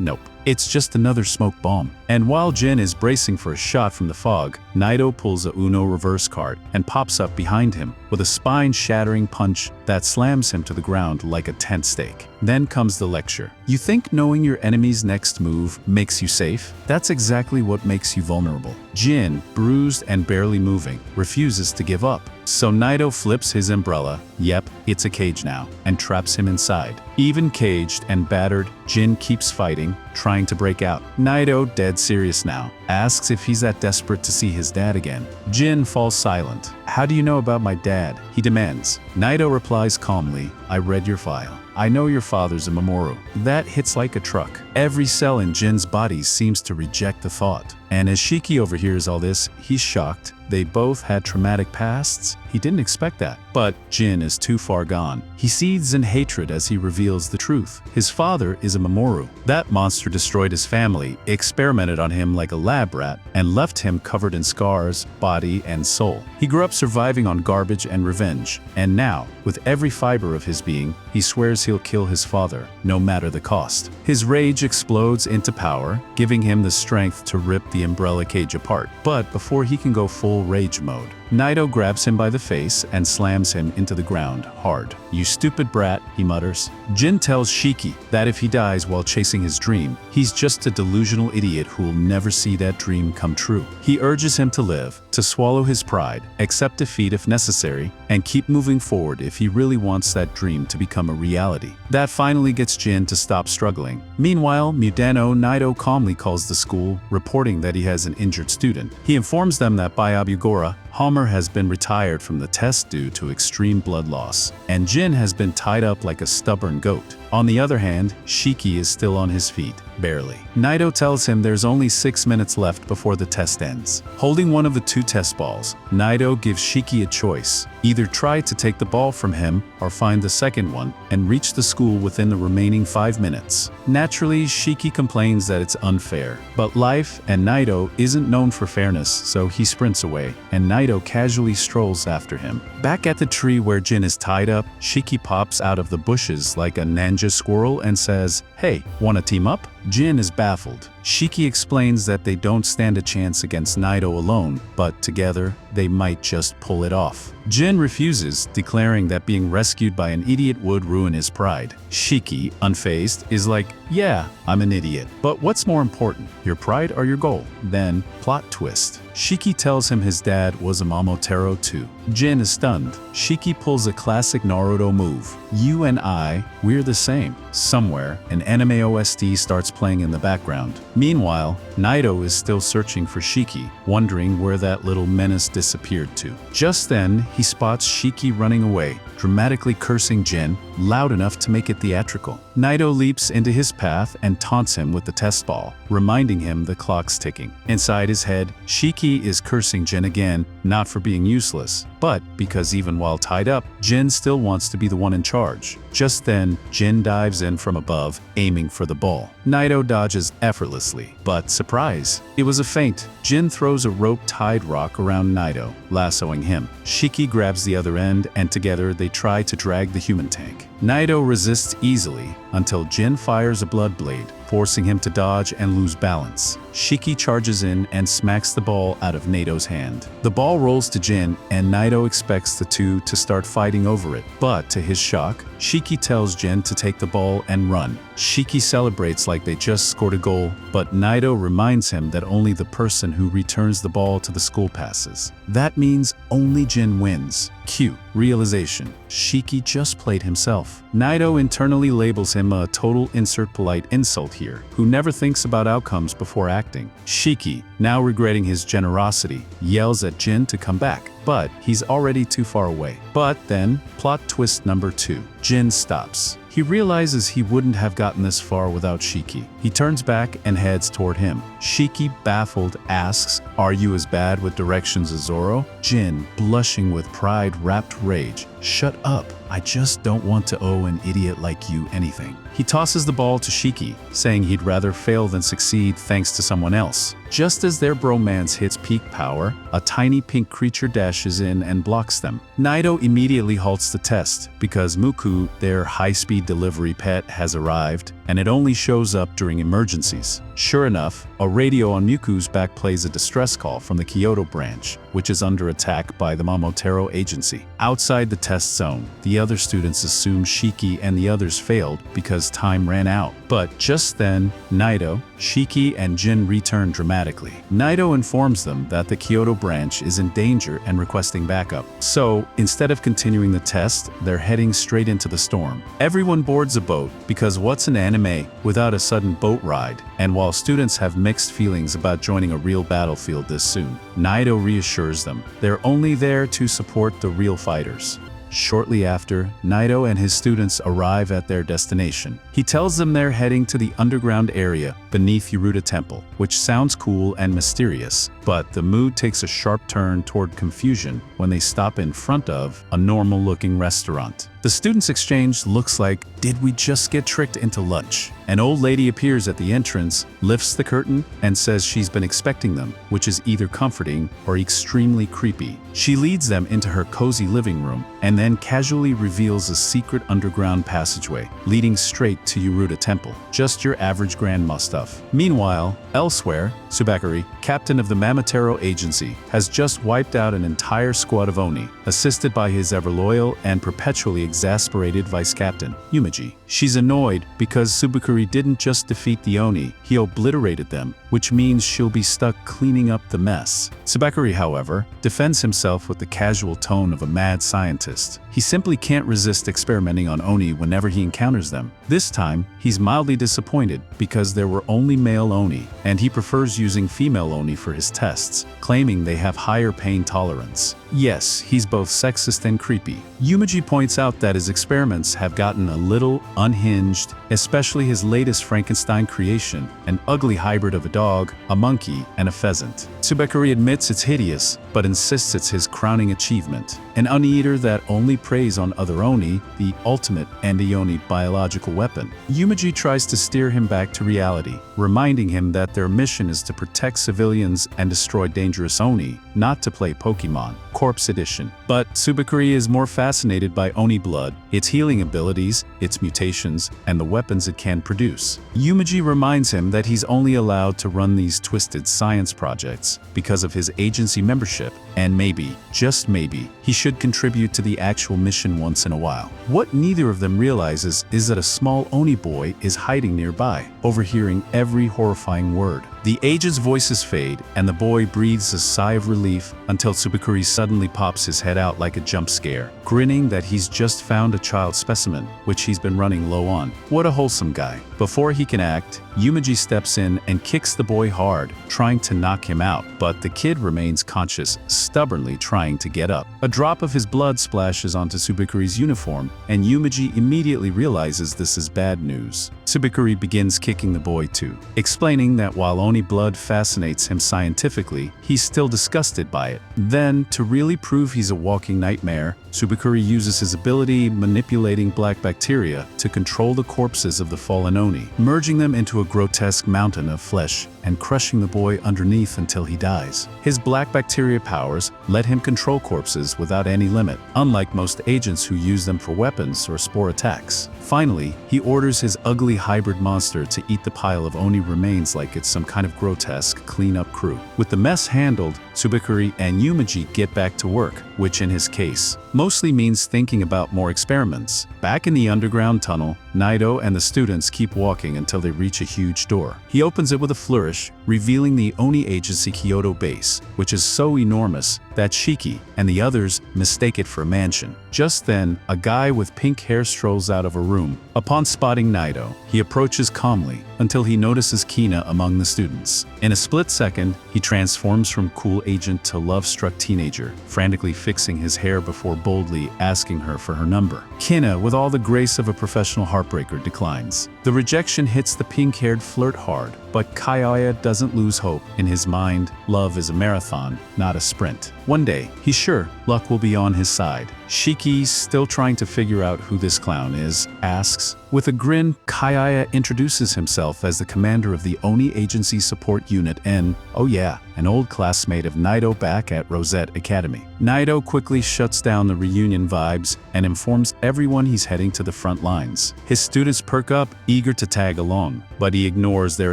Nope. It's just another smoke bomb. And while Jin is bracing for a shot from the fog, Naito pulls a Uno reverse card and pops up behind him with a spine-shattering punch that slams him to the ground like a tent stake. Then comes the lecture. You think knowing your enemy's next move makes you safe? That's exactly what makes you vulnerable. Jin, bruised and barely moving, refuses to give up. So Naito flips his umbrella, yep, it's a cage now, and traps him inside. Even caged and battered, Jin keeps fighting, trying to break out. Naito, dead serious now, asks if he's that desperate to see his dad again. Jin falls silent. How do you know about my dad? He demands. Naito replies calmly, I read your file. I know your father's a Mamoru. That hits like a truck. Every cell in Jin's body seems to reject the thought. And as Shiki overhears all this, he's shocked. They both had traumatic pasts. He didn't expect that. But Jin is too far gone. He seethes in hatred as he reveals the truth. His father is a Mamoru. That monster destroyed his family, experimented on him like a lab rat, and left him covered in scars, body and soul. He grew up surviving on garbage and revenge. And now, with every fiber of his being, he swears he'll kill his father, no matter the cost. His rage explodes into power, giving him the strength to rip the umbrella cage apart. But before he can go full rage mode, Naito grabs him by the face and slams him into the ground hard. You stupid brat, he mutters. Jin tells Shiki that if he dies while chasing his dream, he's just a delusional idiot who'll never see that dream come true. He urges him to live, to swallow his pride, accept defeat if necessary, and keep moving forward if he really wants that dream to become a reality. That finally gets Jin to stop struggling. Meanwhile, Mudano Naito calmly calls the school, reporting that he has an injured student. He informs them that by Abugora, Homer has been retired from the test due to extreme blood loss, and Jin has been tied up like a stubborn goat. On the other hand, Shiki is still on his feet, barely. Naito tells him there's only 6 minutes left before the test ends. Holding one of the 2 test balls, Naito gives Shiki a choice. Either try to take the ball from him or find the second one and reach the school within the remaining 5 minutes. Naturally, Shiki complains that it's unfair, but life and Naito isn't known for fairness, so he sprints away, and Naito casually strolls after him. Back at the tree where Jin is tied up, Shiki pops out of the bushes like a ninja squirrel and says, "Hey, wanna team up?" Jin is baffled. Shiki explains that they don't stand a chance against Naito alone, but together, they might just pull it off. Jin refuses, declaring that being rescued by an idiot would ruin his pride. Shiki, unfazed, is like, yeah, I'm an idiot. But what's more important, your pride or your goal? Then, plot twist. Shiki tells him his dad was a Momotaro too. Jin is stunned. Shiki pulls a classic Naruto move. You and I, we're the same. Somewhere, an anime OST starts playing in the background. Meanwhile, Naito is still searching for Shiki, wondering where that little menace disappeared to. Just then, he spots Shiki running away, dramatically cursing Jin, loud enough to make it theatrical. Naito leaps into his path and taunts him with the test ball, reminding him the clock's ticking. Inside his head, Shiki is cursing Jin again, not for being useless, but because even while tied up, Jin still wants to be the one in charge. Just then, Jin dives in from above, aiming for the ball. Naito dodges effortlessly, but surprise, it was a feint. Jin throws a rope-tied rock around Naito, lassoing him. Shiki grabs the other end, and together they try to drag the human tank. Naito resists easily until Jin fires a blood blade, forcing him to dodge and lose balance. Shiki charges in and smacks the ball out of Naito's hand. The ball rolls to Jin, and Naito expects the two to start fighting over it. But to his shock, Shiki tells Jin to take the ball and run. Shiki celebrates like they just scored a goal, but Naito reminds him that only the person who returns the ball to the school passes. That means only Jin wins. Cue realization. Shiki just played himself. Naito internally labels him a total insert polite insult here, who never thinks about outcomes before acting. Shiki, now regretting his generosity, yells at Jin to come back. but he's already too far away. But then, plot twist number 2. Jin stops. He realizes he wouldn't have gotten this far without Shiki. He turns back and heads toward him. Shiki, baffled, asks, "Are you as bad with directions as Zoro?" Jin, blushing with pride-wrapped rage, "Shut up. I just don't want to owe an idiot like you anything." He tosses the ball to Shiki, saying he'd rather fail than succeed thanks to someone else. Just as their bromance hits peak power, a tiny pink creature dashes in and blocks them. Naito immediately halts the test because Muku, their high-speed delivery pet, has arrived, and it only shows up during emergencies. Sure enough, a radio on Muku's back plays a distress call from the Kyoto branch, which is under attack by the Momotaro agency. Outside the test zone, the other students assume Shiki and the others failed because time ran out. But just then, Naito, Shiki, and Jin return dramatically. Naito informs them that the Kyoto branch is in danger and requesting backup. So, instead of continuing the test, they're heading straight into the storm. Everyone boards a boat because what's an anime without a sudden boat ride? And while students have mixed feelings about joining a real battlefield this soon, Naito reassures them they're only there to support the real fighters. Shortly after, Naito and his students arrive at their destination. He tells them they're heading to the underground area beneath Yuruta Temple, which sounds cool and mysterious, but the mood takes a sharp turn toward confusion when they stop in front of a normal-looking restaurant. The students' exchange looks like, "Did we just get tricked into lunch?" An old lady appears at the entrance, lifts the curtain, and says she's been expecting them, which is either comforting or extremely creepy. She leads them into her cozy living room and then casually reveals a secret underground passageway leading straight to Yuruta Temple. Just your average grandma stuff. Meanwhile, elsewhere, Tsubakuri, captain of the Momotaro agency, has just wiped out an entire squad of Oni, assisted by his ever-loyal and perpetually exasperated vice captain, Yumeji. She's annoyed because Tsubakuri didn't just defeat the Oni, he obliterated them, which means she'll be stuck cleaning up the mess. Tsubakuri, however, defends himself with the casual tone of a mad scientist. He simply can't resist experimenting on Oni whenever he encounters them. This time, he's mildly disappointed because there were only male Oni, and he prefers using female Oni for his tests, claiming they have higher pain tolerance. Yes, he's both sexist and creepy. Yumeji points out that his experiments have gotten a little unhinged, especially his latest Frankenstein creation, an ugly hybrid of a dog, a monkey, and a pheasant. Tsubakuri admits it's hideous, but insists it's his crowning achievement. An Oni-eater that only preys on other Oni, the ultimate anti-Oni biological weapon. Yumeji tries to steer him back to reality, reminding him that their mission is to protect civilians and destroy dangerous Oni, not to play Pokemon. Corpse Edition. But Tsubakuri is more fascinated by Oni blood, its healing abilities, its mutations, and the weapons it can produce. Yumeji reminds him that he's only allowed to run these twisted science projects because of his agency membership, and maybe, just maybe, he should contribute to the actual mission once in a while. What neither of them realizes is that a small Oni boy is hiding nearby, overhearing every horrifying word. The agent's voices fade, and the boy breathes a sigh of relief until Tsubakuri suddenly pops his head out like a jump scare, grinning that he's just found a child specimen, which he's been running low on. What a wholesome guy. Before he can act, Yumeji steps in and kicks the boy hard, trying to knock him out, but the kid remains conscious, stubbornly trying to get up. A drop of his blood splashes onto Tsubakuri's uniform, and Yumeji immediately realizes this is bad news. Tsubakuri begins kicking the boy too, explaining that while Oni blood fascinates him scientifically, he's still disgusted by it. Then, to really prove he's a walking nightmare, Tsubakuri uses his ability manipulating black bacteria to control the corpses of the fallen Oni, merging them into a grotesque mountain of flesh and crushing the boy underneath until he dies. His black bacteria powers let him control corpses without any limit, unlike most agents who use them for weapons or spore attacks. Finally, he orders his ugly hybrid monster to eat the pile of Oni remains like it's some kind of grotesque cleanup crew. With the mess handled, Tsubakuri and Yumeji get back to work, which in his case mostly means thinking about more experiments. Back in the underground tunnel, Naito and the students keep walking until they reach a huge door. He opens it with a flourish, revealing the Oni Agency Kyoto base, which is so enormous that Shiki and the others mistake it for a mansion. Just then, a guy with pink hair strolls out of a room. Upon spotting Naito, he approaches calmly until he notices Kina among the students. In a split second, he transforms from cool agent to love-struck teenager, frantically fixing his hair before boldly asking her for her number. Kina, with all the grace of a professional heartbreaker, declines. The rejection hits the pink-haired flirt hard, but Kyoya doesn't lose hope. In his mind, love is a marathon, not a sprint. One day, he's sure luck will be on his side. Shiki, still trying to figure out who this clown is, asks. With a grin, Kyoya introduces himself as the commander of the Oni Agency Support Unit and, oh yeah, an old classmate of Naito back at Rosette Academy. Naito quickly shuts down the reunion vibes and informs everyone he's heading to the front lines. His students perk up, eager to tag along, but he ignores their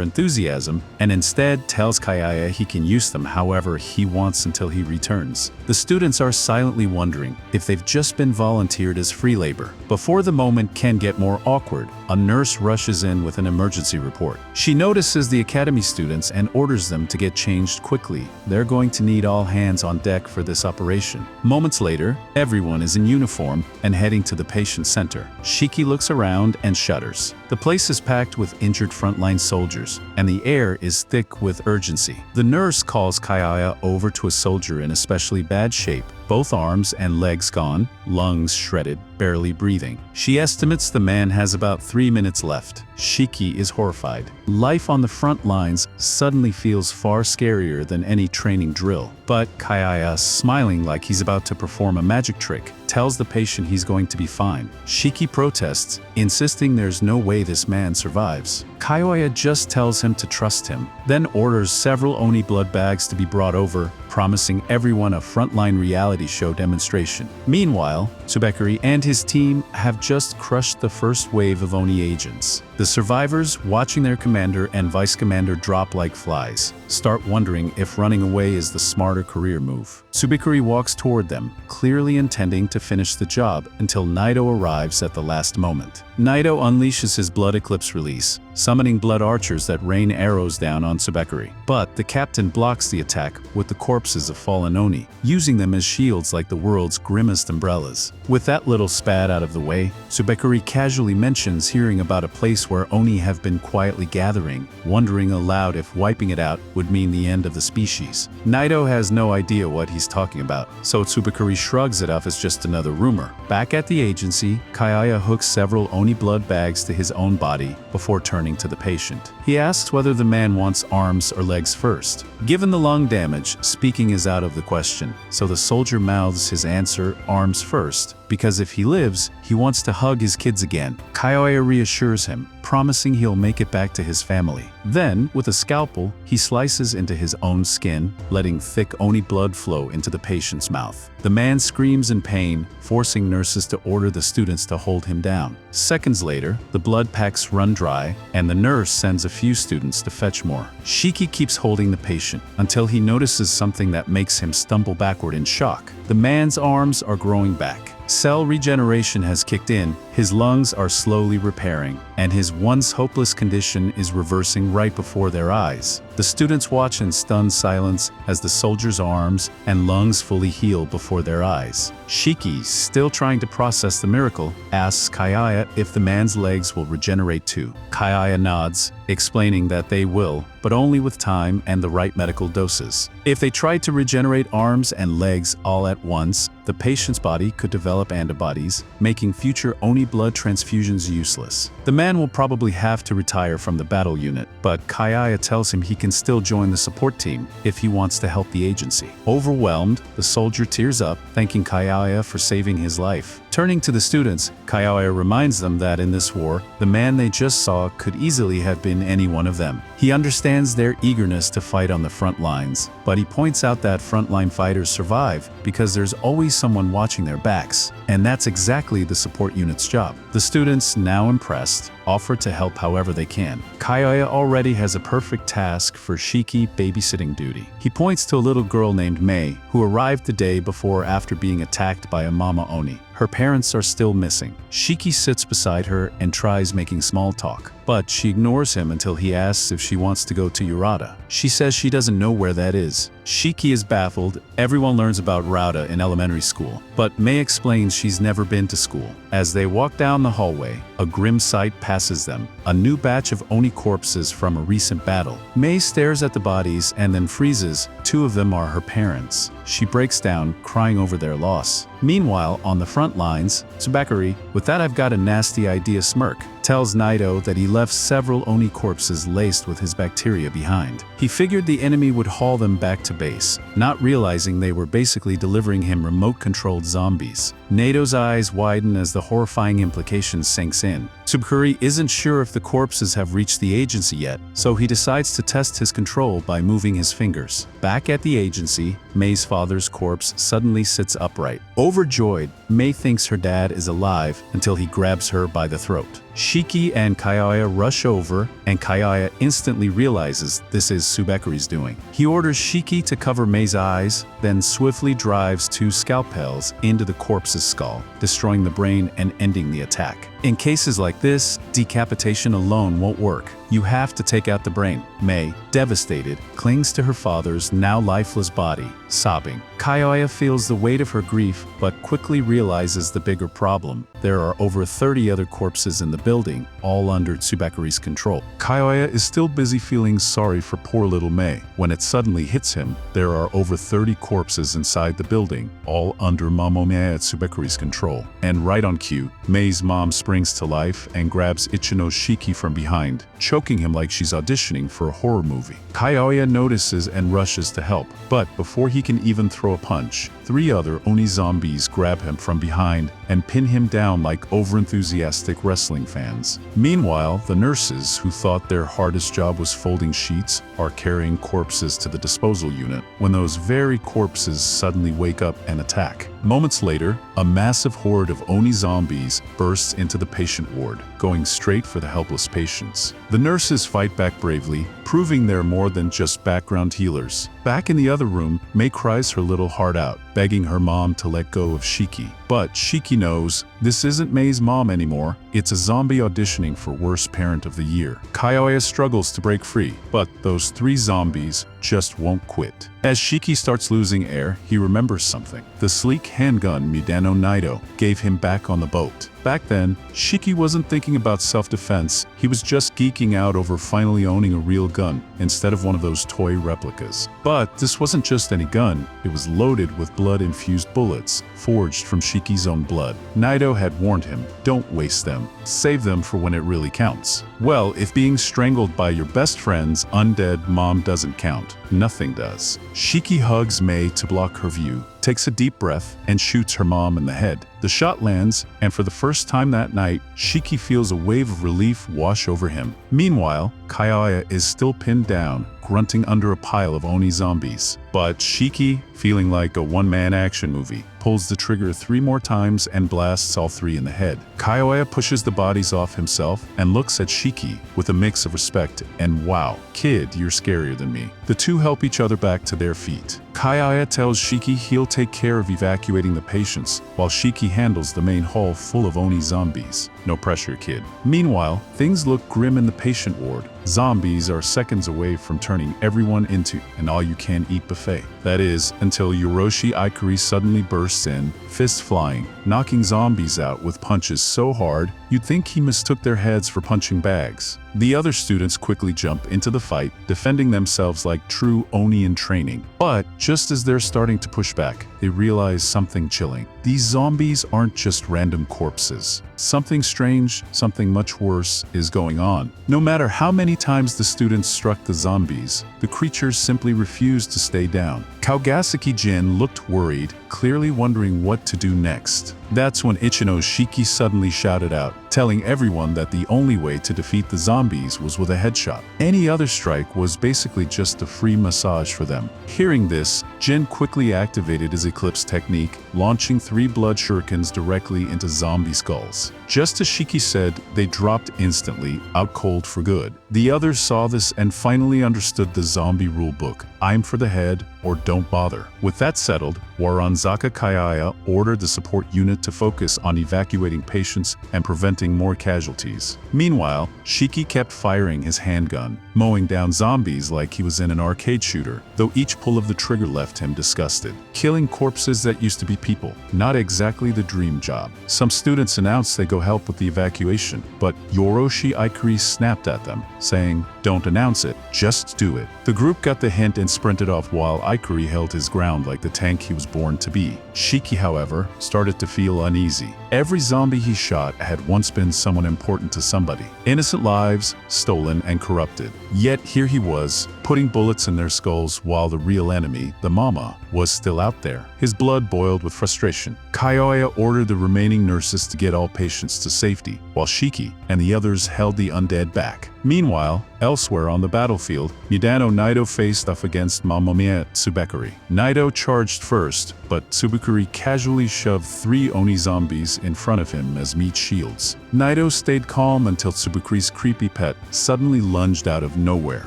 enthusiasm and instead tells Kyoya he can use them however he wants until he returns. The students are silently wondering if they've just been volunteered as free labor. Before the moment can get more awkward, a nurse rushes in with an emergency report. She notices the academy students and orders them to get changed quickly. They're going to need all hands on deck for this operation. Moments later, everyone is in uniform and heading to the patient center. Shiki looks around and shudders. The place is packed with injured frontline soldiers, and the air is thick with urgency. The nurse calls Kyoya over to a soldier in especially bad shape, both arms and legs gone, lungs shredded, barely breathing. She estimates the man has about 3 minutes left. Shiki is horrified. Life on the front lines suddenly feels far scarier than any training drill. But Kyoya, smiling like he's about to perform a magic trick, tells the patient he's going to be fine. Shiki protests, insisting there's no way this man survives. Kyoya just tells him to trust him, then orders several Oni blood bags to be brought over, promising everyone a frontline reality show demonstration. Meanwhile, Tsubekuri and his team have just crushed the first wave of Oni agents. The survivors, watching their commander and vice commander drop like flies, start wondering if running away is the smarter career move. Tsubekuri walks toward them, clearly intending to finish the job until Naito arrives at the last moment. Naito unleashes his Blood Eclipse release, summoning blood archers that rain arrows down on Tsubekuri. But the captain blocks the attack with the corpses of fallen Oni, using them as shields like the world's grimmest umbrellas. With that little spat out of the way, Tsubekuri casually mentions hearing about a place where Oni have been quietly gathering, wondering aloud if wiping it out would mean the end of the species. Naito has no idea what he's talking about, so Tsubekuri shrugs it off as just another rumor. Back at the agency, Kyoya hooks several Oni blood bags to his own body before turning to the patient. He asks whether the man wants arms or legs first. Given the lung damage, speaking is out of the question, so the soldier mouths his answer, arms first, because if he lives, he wants to hug his kids again. Kyoya reassures him, promising he'll make it back to his family. Then, with a scalpel, he slices into his own skin, letting thick Oni blood flow into the patient's mouth. The man screams in pain, forcing nurses to order the students to hold him down. Seconds later, the blood packs run dry, and the nurse sends a few students to fetch more. Shiki keeps holding the patient until he notices something that makes him stumble backward in shock. The man's arms are growing back. Cell regeneration has kicked in, his lungs are slowly repairing, and his once hopeless condition is reversing right before their eyes. The students watch in stunned silence as the soldier's arms and lungs fully heal before their eyes. Shiki, still trying to process the miracle, asks Kyoya if the man's legs will regenerate too. Kyoya nods, explaining that they will, but only with time and the right medical doses. If they tried to regenerate arms and legs all at once, the patient's body could develop antibodies, making future Oni blood transfusions useless. The man will probably have to retire from the battle unit, but Kyoya tells him he can still join the support team if he wants to help the agency. Overwhelmed, the soldier tears up, thanking Kyoya for saving his life. Turning to the students, Kyoya reminds them that in this war, the man they just saw could easily have been any one of them. He understands their eagerness to fight on the front lines, but he points out that frontline fighters survive because there's always someone watching their backs, and that's exactly the support unit's job. The students, now impressed, offer to help however they can. Kyoya already has a perfect task for Shiki babysitting duty. He points to a little girl named Mei, who arrived the day before after being attacked by a mama oni. Her parents are still missing. Shiki sits beside her and tries making small talk, but she ignores him until he asks if she wants to go to Urata. She says she doesn't know where that is. Shiki is baffled. Everyone learns about Rauta in elementary school, but Mei explains she's never been to school. As they walk down the hallway, a grim sight passes them, a new batch of oni corpses from a recent battle. Mei stares at the bodies and then freezes. 2 of them are her parents. She breaks down, crying over their loss. Meanwhile, on the front lines, Tsubakuri, with that I've got a nasty idea smirk, tells Naito that he left several oni corpses laced with his bacteria behind. He figured the enemy would haul them back to base, not realizing they were basically delivering him remote-controlled zombies. Naito's eyes widen as the horrifying implication sinks in. Tsubakuri isn't sure if the corpses have reached the agency yet, so he decides to test his control by moving his fingers. Back at the agency, Mei's father's corpse suddenly sits upright. Overjoyed, Mei thinks her dad is alive until he grabs her by the throat. Shiki and Kyoya rush over, and Kyoya instantly realizes this is Tsubakuri's doing. He orders Shiki to cover Mei's eyes, then swiftly drives 2 scalpels into the corpse's skull, destroying the brain and ending the attack. In cases like this, decapitation alone won't work. You have to take out the brain. Mei, devastated, clings to her father's now lifeless body, sobbing. Kyoya feels the weight of her grief, but quickly realizes the bigger problem. There are over 30 other corpses in the building, all under Tsubakuri's control. Kyoya is still busy feeling sorry for poor little Mei. When it suddenly hits him, there are over 30 corpses inside the building, all under Mamomea at Tsubakuri's control. And right on cue, Mei's mom springs to life and grabs Ichino Shiki from behind, choking him like she's auditioning for a horror movie. Kyoya notices and rushes to help, but before he can even throw a punch, 3 other Oni zombies grab him from behind and pin him down like overenthusiastic wrestling fans. Meanwhile, the nurses, who thought their hardest job was folding sheets, are carrying corpses to the disposal unit when those very corpses suddenly wake up and attack. Moments later, a massive horde of Oni zombies bursts into the patient ward, going straight for the helpless patients. The nurses fight back bravely, proving they're more than just background healers. Back in the other room, Mei cries her little heart out, begging her mom to let go of Shiki. But Shiki knows this isn't Mei's mom anymore, it's a zombie auditioning for Worst Parent of the Year. Kyoya struggles to break free, but those 3 zombies just won't quit. As Shiki starts losing air, he remembers something. The sleek handgun Midano Naito gave him back on the boat. Back then, Shiki wasn't thinking about self-defense, he was just geeking out over finally owning a real gun instead of one of those toy replicas. But this wasn't just any gun, it was loaded with blood-infused bullets, forged from Shiki's own blood. Naito had warned him, don't waste them, save them for when it really counts. Well, if being strangled by your best friend's undead mom doesn't count, nothing does. Shiki hugs Mei to block her view, takes a deep breath, and shoots her mom in the head. The shot lands, and for the first time that night, Shiki feels a wave of relief wash over him. Meanwhile, Kyoya is still pinned down, grunting under a pile of Oni zombies. But Shiki, feeling like a one-man action movie, pulls the trigger 3 more times and blasts all 3 in the head. Kyoya pushes the bodies off himself and looks at Shiki with a mix of respect and wow, kid, you're scarier than me. The 2 help each other back to their feet. Kyoya tells Shiki he'll take care of evacuating the patients, while Shiki handles the main hall full of Oni zombies. No pressure, kid. Meanwhile, things look grim in the patient ward. Zombies are seconds away from turning everyone into an all-you-can-eat buffet. That is, until Yoroshi Ikari suddenly bursts in, fists flying, knocking zombies out with punches so hard you'd think he mistook their heads for punching bags. The other students quickly jump into the fight, defending themselves like true Oni in training. But just as they're starting to push back, they realize something chilling. These zombies aren't just random corpses. Something strange, something much worse is going on. No matter how many times the students struck the zombies, the creatures simply refused to stay down. Kaugasaki Jin looked worried, clearly wondering what to do next. That's when Ichino Shiki suddenly shouted out, telling everyone that the only way to defeat the zombies was with a headshot. Any other strike was basically just a free massage for them. Hearing this, Jin quickly activated his Eclipse technique, launching 3 blood shurikens directly into zombie skulls. Just as Shiki said, they dropped instantly, out cold for good. The others saw this and finally understood the zombie rulebook. Aim for the head or don't bother. With that settled, Waranzaka Kayaya ordered the support unit to focus on evacuating patients and preventing more casualties. Meanwhile, Shiki kept firing his handgun, mowing down zombies like he was in an arcade shooter, though each pull of the trigger left him disgusted. Killing corpses that used to be people, not exactly the dream job. Some students announced they go help with the evacuation, but Yoroshi Ikari snapped at them, saying, "Don't announce it, just do it." The group got the hint and sprinted off while Ikari held his ground like the tank he was born to be. Shiki, however, started to feel uneasy. Every zombie he shot had once been someone important to somebody. Innocent lives, stolen and corrupted. Yet here he was, putting bullets in their skulls while the real enemy, the mama, was still out there. His blood boiled with frustration. Kyoya ordered the remaining nurses to get all patients to safety, while Shiki and the others held the undead back. Meanwhile, elsewhere on the battlefield, Midano Naito faced off against Mamamiya Tsubekuri. Naito charged first, but Tsubekuri casually shoved 3 Oni zombies in front of him as meat shields. Naito stayed calm until Tsubekuri's creepy pet suddenly lunged out of nowhere.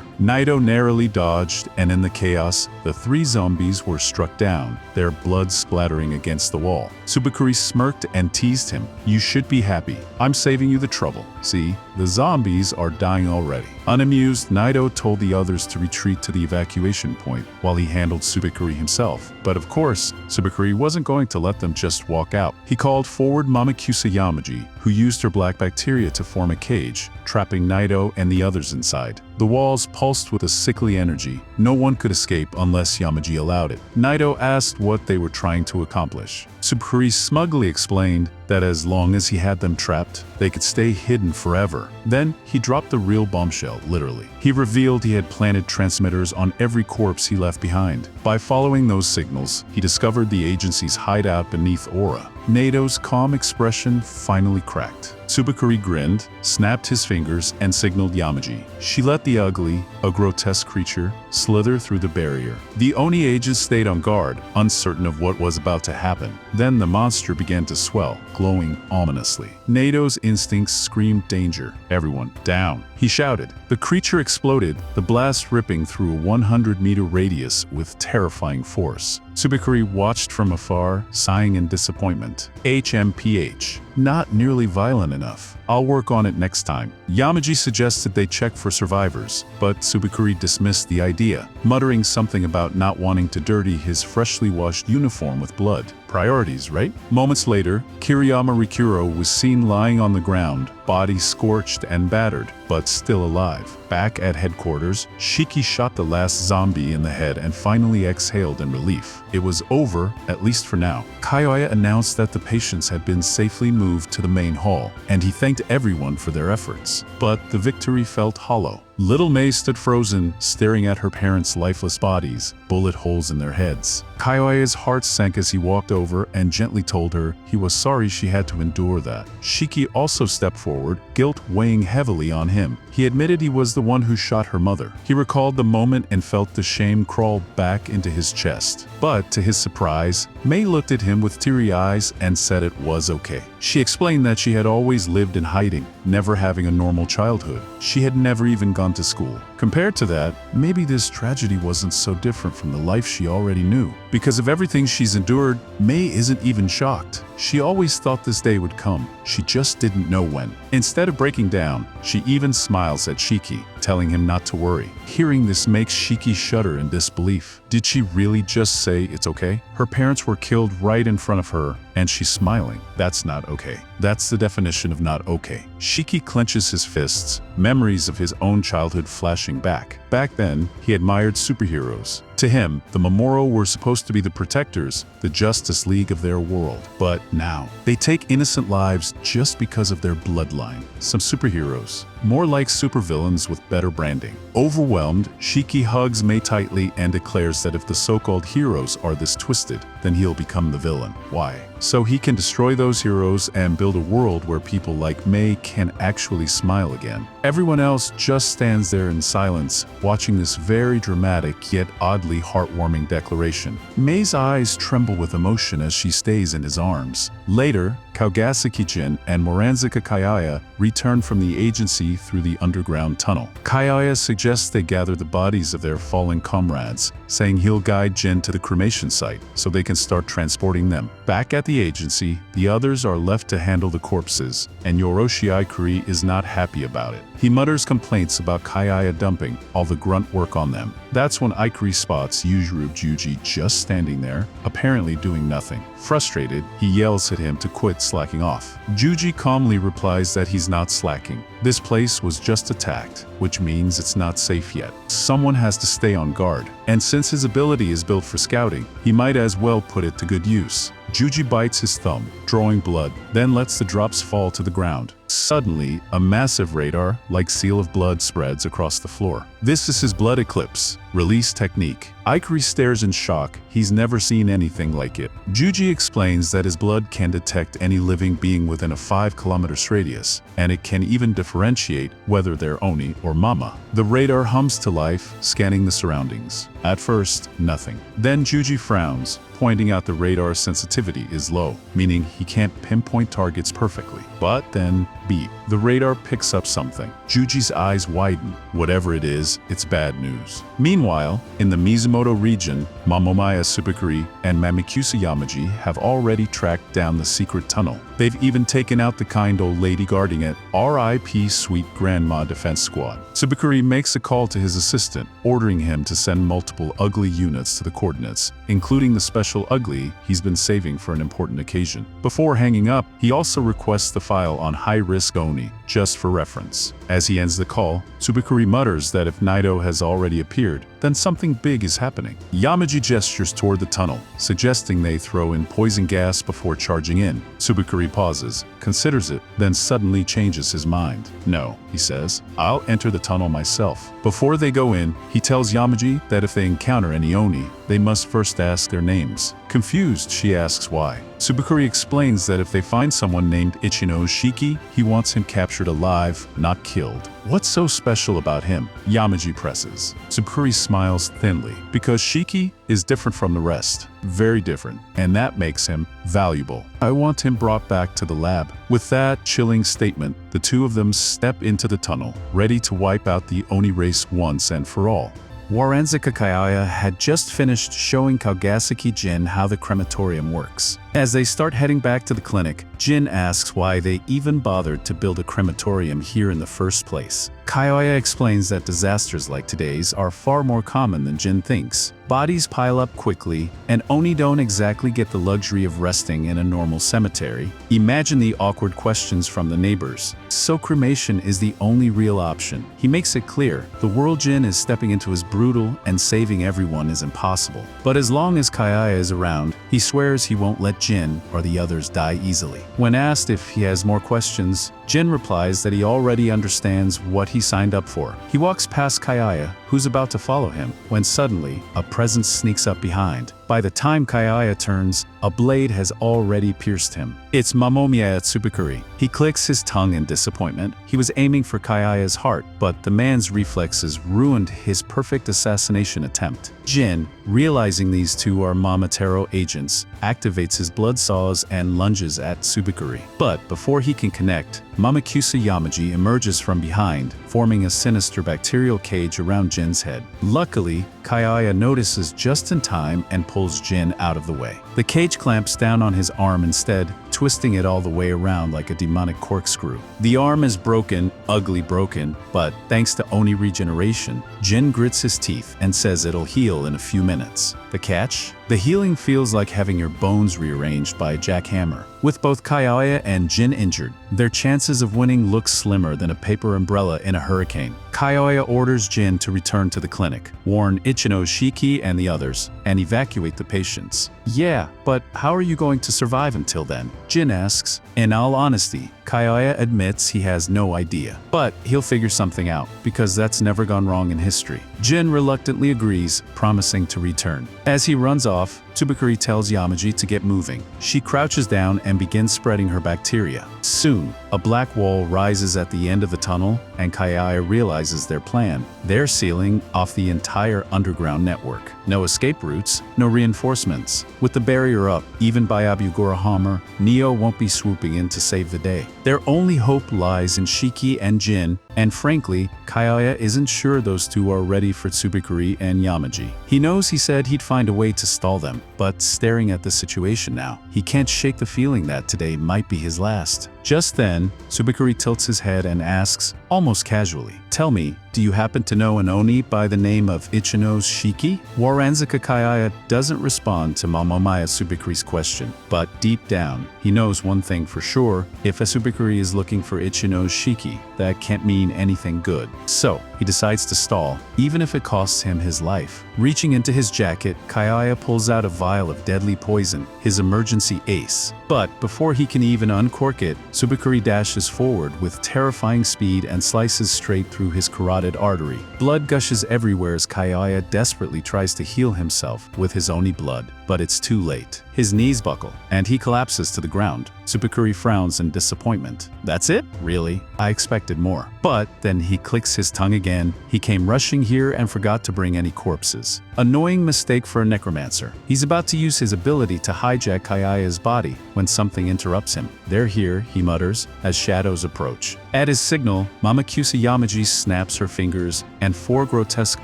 Naito narrowly dodged, and in the chaos, the 3 zombies were struck down, their blood splattering against the wall. Tsubekuri smirked and teased him. "You should be happy. I'm saving you the trouble. See, the zombies are dying already." Unamused, Naito told the others to retreat to the evacuation point while he handled Tsubekuri himself. But of course, Tsubekuri wasn't going to let them just walk out. He called forward Mamakusa Yamaji, who used her black bacteria to form a cage, trapping Naito and the others inside. The walls pulsed with a sickly energy. No one could escape unless Yamaji allowed it. Naito asked what they were trying to accomplish. Tsubekuri smugly explained that as long as he had them trapped, they could stay hidden forever. Then he dropped the real bombshell, literally. He revealed he had planted transmitters on every corpse he left behind. By following those signals, he discovered the agency's hideout beneath Aura. Naito's calm expression finally cracked. Tsubekuri grinned, snapped his fingers, and signaled Yamaji. She let the ugly, a grotesque creature, slither through the barrier. The Oni agents stayed on guard, uncertain of what was about to happen. Then the monster began to swell, glowing ominously. Naito's instincts screamed danger. "Everyone, down!" he shouted. The creature exploded, the blast ripping through a 100-meter radius with terrifying force. Tsubekuri watched from afar, sighing in disappointment. HMPH. Not nearly violent enough. I'll work on it next time. Yamaji suggested they check for survivors, but Tsubekuri dismissed the idea, muttering something about not wanting to dirty his freshly washed uniform with blood. Priorities, right? Moments later, Kiriyama Rikuro was seen lying on the ground, body scorched and battered, but still alive. Back at headquarters, Shiki shot the last zombie in the head and finally exhaled in relief. It was over, at least for now. Kyoya announced that the patients had been safely moved to the main hall, and he thanked everyone for their efforts. But the victory felt hollow. Little Mei stood frozen, staring at her parents' lifeless bodies, bullet holes in their heads. Kyoya's heart sank as he walked over and gently told her he was sorry she had to endure that. Shiki also stepped forward, guilt weighing heavily on him. He admitted he was the one who shot her mother. He recalled the moment and felt the shame crawl back into his chest. But to his surprise, Mei looked at him with teary eyes and said it was okay. She explained that she had always lived in hiding, never having a normal childhood. She had never even gone to school. Compared to that, maybe this tragedy wasn't so different from the life she already knew. Because of everything she's endured, Mei isn't even shocked. She always thought this day would come. She just didn't know when. Instead of breaking down, she even smiles at Shiki, telling him not to worry. Hearing this makes Shiki shudder in disbelief. Did she really just say it's okay? Her parents were killed right in front of her, and she's smiling. That's not okay. That's the definition of not okay. Shiki clenches his fists, memories of his own childhood flashing back. Back then, he admired superheroes. To him, the Mamoru were supposed to be the protectors, the Justice League of their world. But now, they take innocent lives just because of their bloodline. Some superheroes, more like supervillains with better branding. Overwhelmed, Shiki hugs Mei tightly and declares that if the so-called heroes are this twisted, then he'll become the villain. Why? So he can destroy those heroes and build a world where people like Mei can actually smile again. Everyone else just stands there in silence, watching this very dramatic yet oddly heartwarming declaration. Mei's eyes tremble with emotion as she stays in his arms. Later, Kaugasaki Jin and Moranzaka Kayaya return from the agency through the underground tunnel. Kayaya suggests they gather the bodies of their fallen comrades, saying he'll guide Jin to the cremation site so they can start transporting them. Back at the agency, the others are left to handle the corpses, and Yoroshi Ikuri is not happy about it. He mutters complaints about Kayaya dumping all the grunt work on them. That's when Ikuri spots Yujiro Juji just standing there, apparently doing nothing. Frustrated, he yells at him to quit slacking off. Juji calmly replies that he's not slacking. This place was just attacked, which means it's not safe yet. Someone has to stay on guard, and since his ability is built for scouting, he might as well put it to good use. Juji bites his thumb, drawing blood, then lets the drops fall to the ground. Suddenly, a massive radar-like seal of blood spreads across the floor. This is his blood eclipse release technique. Ikuri stares in shock. He's never seen anything like it. Juji explains that his blood can detect any living being within a 5-kilometer radius, and it can even differentiate whether they're Oni or Mama. The radar hums to life, scanning the surroundings. At first, nothing. Then Juji frowns, pointing out the radar's sensitivity is low, meaning he can't pinpoint targets perfectly. But then, beep. The radar picks up something. Juji's eyes widen. Whatever it is, it's bad news. Meanwhile, in the Mizumoto region, Momomaya Tsubakuri and Mamikusa Yamaji have already tracked down the secret tunnel. They've even taken out the kind old lady guarding it, RIP Sweet Grandma Defense Squad. Tsubakuri makes a call to his assistant, ordering him to send multiple ugly units to the coordinates, including the special ugly he's been saving for an important occasion. Before hanging up, he also requests the file on high-risk Oni, just for reference. As he ends the call, Tsubakuri mutters that if Naito has already appeared, then something big is happening. Yamaji gestures toward the tunnel, suggesting they throw in poison gas before charging in. Tsubakuri pauses, considers it, then suddenly changes his mind. No, he says, I'll enter the tunnel myself. Before they go in, he tells Yamaji that if they encounter any Oni, they must first ask their names. Confused, she asks why. Tsubakuri explains that if they find someone named Ichino Shiki, he wants him captured alive, not killed. What's so special about him? Yamaji presses. Tsubakuri smiles thinly, because Shiki is different from the rest. Very different, and that makes him valuable. I want him brought back to the lab. With that chilling statement, the two of them step into the tunnel, ready to wipe out the Oni race once and for all. Moranzaka Kayaya had just finished showing Kaugasaki Jin how the crematorium works. As they start heading back to the clinic, Jin asks why they even bothered to build a crematorium here in the first place. Kayaya explains that disasters like today's are far more common than Jin thinks. Bodies pile up quickly, and Oni don't exactly get the luxury of resting in a normal cemetery. Imagine the awkward questions from the neighbors. So cremation is the only real option. He makes it clear the world Jin is stepping into is brutal and saving everyone is impossible. But as long as Kayaya is around, he swears he won't let Jin or the others die easily. When asked if he has more questions, Jin replies that he already understands what he signed up for. He walks past Kayaya, who's about to follow him, when suddenly, a presence sneaks up behind. By the time Kayaya turns, a blade has already pierced him. It's Momomaya Tsubakuri. He clicks his tongue in disappointment. He was aiming for Kayaya's heart, but the man's reflexes ruined his perfect assassination attempt. Jin, realizing these two are Momotaro agents, activates his blood saws and lunges at Tsubakuri. But before he can connect, Mamikusa Yamaji emerges from behind, forming a sinister bacterial cage around Jin's head. Luckily, Kayaya notices just in time and pulls Jin out of the way. The cage clamps down on his arm instead, twisting it all the way around like a demonic corkscrew. The arm is broken, ugly broken, but thanks to Oni regeneration, Jin grits his teeth and says it'll heal in a few minutes. The catch? The healing feels like having your bones rearranged by a jackhammer. With both Kayaya and Jin injured, their chances of winning look slimmer than a paper umbrella in a hurricane. Kayaya orders Jin to return to the clinic, warn Ichino Shiki and the others, and evacuate the patients. Yeah, but how are you going to survive until then? Jin asks. In all honesty, Kyoya admits he has no idea, but he'll figure something out, because that's never gone wrong in history. Jin reluctantly agrees, promising to return. As he runs off, Tsubakuri tells Yamaji to get moving. She crouches down and begins spreading her bacteria. Soon, a black wall rises at the end of the tunnel, and Kyoya realizes their plan. They're sealing off the entire underground network. No escape routes, no reinforcements. With the barrier up, even by Abu-Gorohammer, Neo won't be swooping in to save the day. Their only hope lies in Shiki and Jin, and frankly, Kyoya isn't sure those two are ready for Tsubakuri and Yamaji. He knows he said he'd find a way to stall them, but staring at the situation now, he can't shake the feeling that today might be his last. Just then, Tsubakuri tilts his head and asks, almost casually, "Tell me, do you happen to know an Oni by the name of Ichino's Shiki?" Waranzaka Kyoya doesn't respond to Momomaya Tsubakuri's question, but deep down, he knows one thing for sure: if Tsubakuri is looking for Ichino's Shiki, that can't mean anything good. So, he decides to stall, even if it costs him his life. Reaching into his jacket, Kyoya pulls out a vial of deadly poison, his emergency ace. But before he can even uncork it, Tsubakuri dashes forward with terrifying speed and slices straight through his carotid artery. Blood gushes everywhere as Kyoya desperately tries to heal himself with his Oni blood, but it's too late. His knees buckle, and he collapses to the ground. Tsubakuri frowns in disappointment. That's it? Really? I expected more. But then he clicks his tongue again. He came rushing here and forgot to bring any corpses. Annoying mistake for a necromancer. He's about to use his ability to hijack Kyoya's body when something interrupts him. "They're here," he mutters, as shadows approach. At his signal, Mamakusa Yamaji snaps her fingers, and 4 grotesque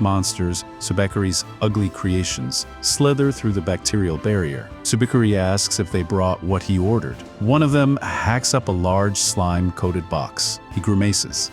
monsters, Tsubakuri's ugly creations, slither through the bacterial barrier. Tsubakuri asks if they brought what he ordered. One of them hacks up a large slime-coated box. He grimaces.